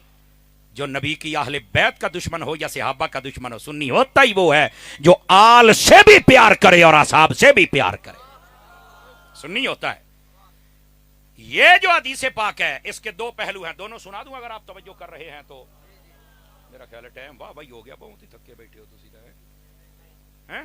جو نبی کی اہل بیت کا دشمن ہو یا صحابہ کا دشمن ہو، سنی ہوتا ہی وہ ہے جو آل سے بھی پیار کرے اور اصحاب سے بھی پیار کرے، سنی ہوتا ہے۔ یہ جو حدیث پاک ہے اس کے دو پہلو ہیں, دونوں سنا دوں اگر آپ توجہ کر رہے ہیں تو. میرا خیال ہے ٹائم واہ بھائی ہو گیا, بہت ہی تھکے بیٹھے ہو تسی ہیں.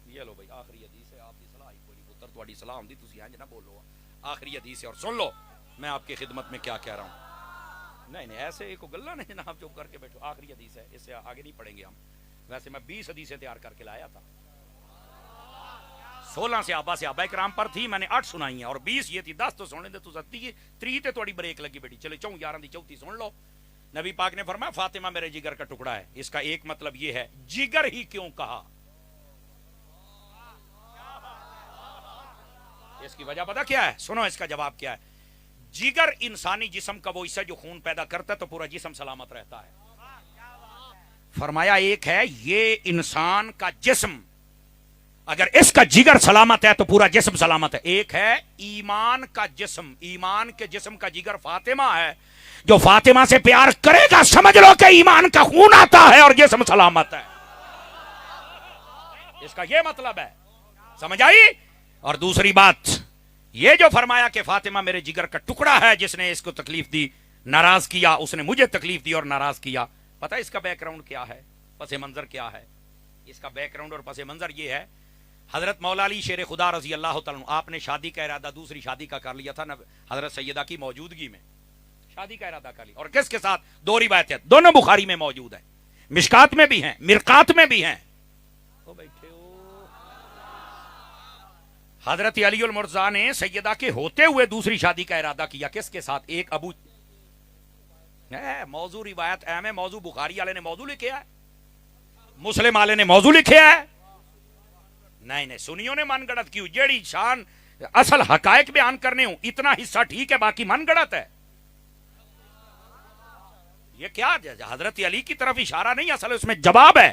یہ لو بھائی آخری حدیث ہے, آپ کی صلاح کوئی پتر تواڈی صلاح ہوندی تسی انج نہ بولو. آخری حدیث ہے اور سن لو میں آپ کی خدمت میں کیا کہہ رہا ہوں. نہیں ایسے ایک گلا نہیں جناب چپ کر کے بیٹھو. آخری حدیث ہے, اس سے آگے نہیں پڑھیں گے ہم. ویسے میں 20 حدیثیں تیار کر کے لایا تھا. 16 صحابہ کرام پر تھی, میں نے 8 سنائی ہیں اور 20 یہ تھی. 10 تو سننے دے, تو 3 تے تھوڑی بریک لگی بیٹی. چلے 11 دی 34 سن لو. نبی پاک نے فرمایا فاطمہ میرے جگر کا ٹکڑا ہے. اس کا ایک مطلب یہ ہے, جگر ہی کیوں کہا؟ اس کی وجہ پتا کیا ہے؟ سنو اس کا جواب کیا ہے. جگر انسانی جسم کا وہ حصہ جو خون پیدا کرتا ہے تو پورا جسم سلامت رہتا ہے. فرمایا ایک ہے یہ انسان کا جسم, اگر اس کا جگر سلامت ہے تو پورا جسم سلامت ہے. ایک ہے ایمان کا جسم, ایمان کے جسم کا جگر فاطمہ ہے. جو فاطمہ سے پیار کرے گا سمجھ لو کہ ایمان کا خون آتا ہے اور جسم سلامت ہے. اس کا یہ مطلب ہے, سمجھ آئی؟ اور دوسری بات یہ جو فرمایا کہ فاطمہ میرے جگر کا ٹکڑا ہے, جس نے اس کو تکلیف دی ناراض کیا, اس نے مجھے تکلیف دی اور ناراض کیا. پتہ اس کا بیک گراؤنڈ کیا ہے, پس منظر کیا ہے؟ اس کا بیک گراؤنڈ اور پس منظر یہ ہے, حضرت مولا علی شیر خدا رضی اللہ تعالیٰ عنہ, آپ نے شادی کا ارادہ دوسری شادی کا کر لیا تھا حضرت سیدہ کی موجودگی میں. شادی کا ارادہ کر لیا, اور کس کے ساتھ؟ 2 روایتیں دونوں بخاری میں موجود ہیں, مشکات میں بھی ہیں, مرقات میں بھی ہیں. بیٹھے ہو. حضرت علی المرضی نے سیدہ کے ہوتے ہوئے دوسری شادی کا ارادہ کیا. کس کے ساتھ؟ ایک ابو. موضوع روایت اہم ہے, موضوع بخاری والے نے موضوع لکھا ہے, مسلم والے نے موضوع لکھا ہے. نہیں سنیوں نے من گڑت کیوں؟ جیڑی شان اصل حقائق بیان کرنے ہوں اتنا حصہ ٹھیک ہے, باقی من گڑت ہے. یہ کیا حضرت علی کی طرف اشارہ نہیں, اصل اس میں جواب ہے.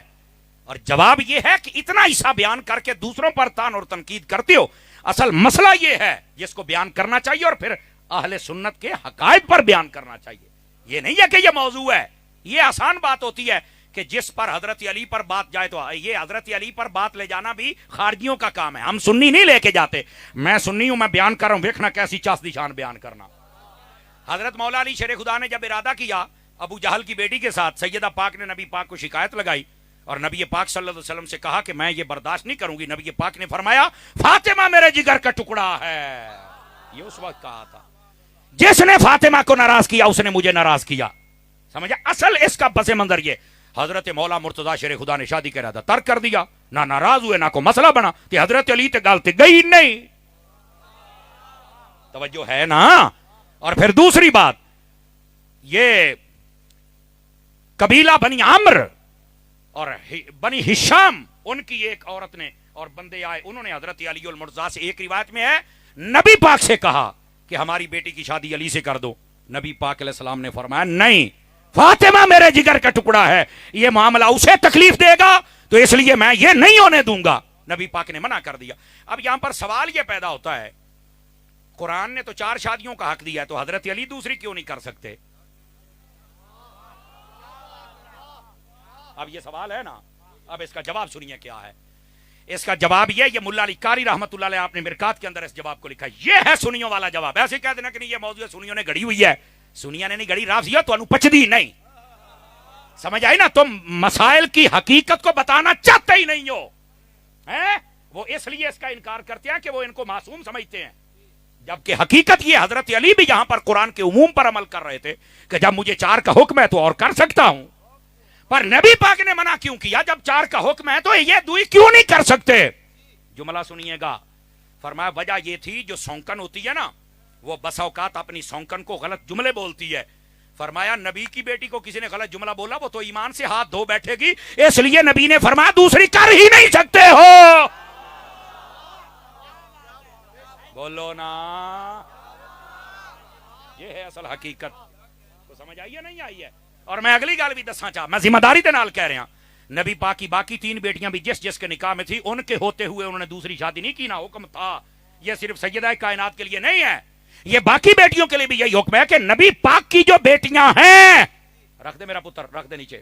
اور جواب یہ ہے کہ اتنا حصہ بیان کر کے دوسروں پر تان اور تنقید کرتے ہو. اصل مسئلہ یہ ہے جس کو بیان کرنا چاہیے اور پھر اہل سنت کے حقائق پر بیان کرنا چاہیے. یہ نہیں ہے کہ یہ موضوع ہے. یہ آسان بات ہوتی ہے کہ جس پر حضرت علی پر بات جائے تو یہ حضرت علی پر بات لے جانا بھی خارجیوں کا کام ہے. ہم سنی نہیں لے کے جاتے. میں سنی ہوں, میں بیان کر رہا ہوں, دیکھنا کیسی چاس دی شان بیان کرنا. حضرت مولا علی شیر خدا نے جب ارادہ کیا ابو جہل کی بیٹی کے ساتھ, سیدہ پاک نے نبی پاک کو شکایت لگائی اور نبی پاک صلی اللہ علیہ وسلم سے کہا کہ میں یہ برداشت نہیں کروں گی. نبی پاک نے فرمایا فاطمہ میرے جگر کا ٹکڑا ہے. یہ اس وقت کہا تھا. جس نے فاطمہ کو ناراض کیا اس نے مجھے ناراض کیا. سمجھا؟ اصل اس کا پس منظر یہ, حضرت مولا مرتضی شیر خدا نے شادی کا ارادہ ترک کر دیا, نہ ناراض ہوئے نہ کو مسئلہ بنا. کہ حضرت علی تے گل تے گئی نہیں. توجہ ہے نا؟ اور پھر دوسری بات, یہ قبیلہ بنی عمر اور بنی ہشام, ان کی ایک عورت نے اور بندے آئے, انہوں نے حضرت علی المرضی سے, ایک روایت میں ہے نبی پاک سے کہا کہ ہماری بیٹی کی شادی علی سے کر دو. نبی پاک علیہ السلام نے فرمایا نہیں, فاطمہ میرے جگر کا ٹکڑا ہے, یہ معاملہ اسے تکلیف دے گا تو اس لیے میں یہ نہیں ہونے دوں گا. نبی پاک نے منع کر دیا. اب یہاں پر سوال یہ پیدا ہوتا ہے, قرآن نے تو 4 شادیوں کا حق دیا ہے, تو حضرت علی دوسری کیوں نہیں کر سکتے؟ اب یہ سوال ہے نا. اب اس کا جواب سنیے کیا ہے. اس کا جواب یہ ملا علی قاری رحمت اللہ علیہ آپ نے مرقات کے اندر اس جواب کو لکھا. یہ ہے سنیوں والا جواب. ایسے کہہ دینا کہ نہیں یہ موضوع سنیوں نے گھڑی ہوئی ہے. سنیوں نے نہیں گھڑی, رافضیہ تو انو پچدی نہیں. سمجھ آئی نا؟ تم مسائل کی حقیقت کو بتانا چاہتے ہی نہیں ہو. وہ اس لیے اس کا انکار کرتے ہیں کہ وہ ان کو معصوم سمجھتے ہیں, جبکہ حقیقت یہ حضرت علی بھی یہاں پر قرآن کے عموم پر عمل کر رہے تھے کہ جب مجھے 4 کا حکم ہے تو اور کر سکتا ہوں. پر نبی پاک نے منع کیوں کیا؟ جب 4 کا حکم ہے تو یہ دوئی کیوں نہیں کر سکتے؟ جملہ سنیے گا. فرمایا وجہ یہ تھی جو سونکن ہوتی ہے نا, وہ بس اوقات اپنی سونکن کو غلط جملے بولتی ہے. فرمایا نبی کی بیٹی کو کسی نے غلط جملہ بولا وہ تو ایمان سے ہاتھ دھو بیٹھے گی, اس لیے نبی نے فرمایا دوسری کر ہی نہیں سکتے ہو. بولو نا. یہ ہے اصل حقیقت. تو سمجھ آئیے نہیں آئی ہے؟ اور میں اگلی گل بھی دساں چاہ, میں ذمہ داری دے نال کہہ رہا, نبی پاک کی باقی 3 بیٹیاں بھی جس کے نکاح میں تھی, ان کے ہوتے ہوئے انہوں نے دوسری شادی نہیں کی, نہ حکم تھا. یہ صرف سیدہ کائنات کے لیے نہیں ہے, یہ باقی بیٹیوں کے لیے بھی یہی حکم ہے کہ نبی پاک کی جو بیٹیاں ہیں, رکھ دے میرا پتر, رکھ دے نیچے,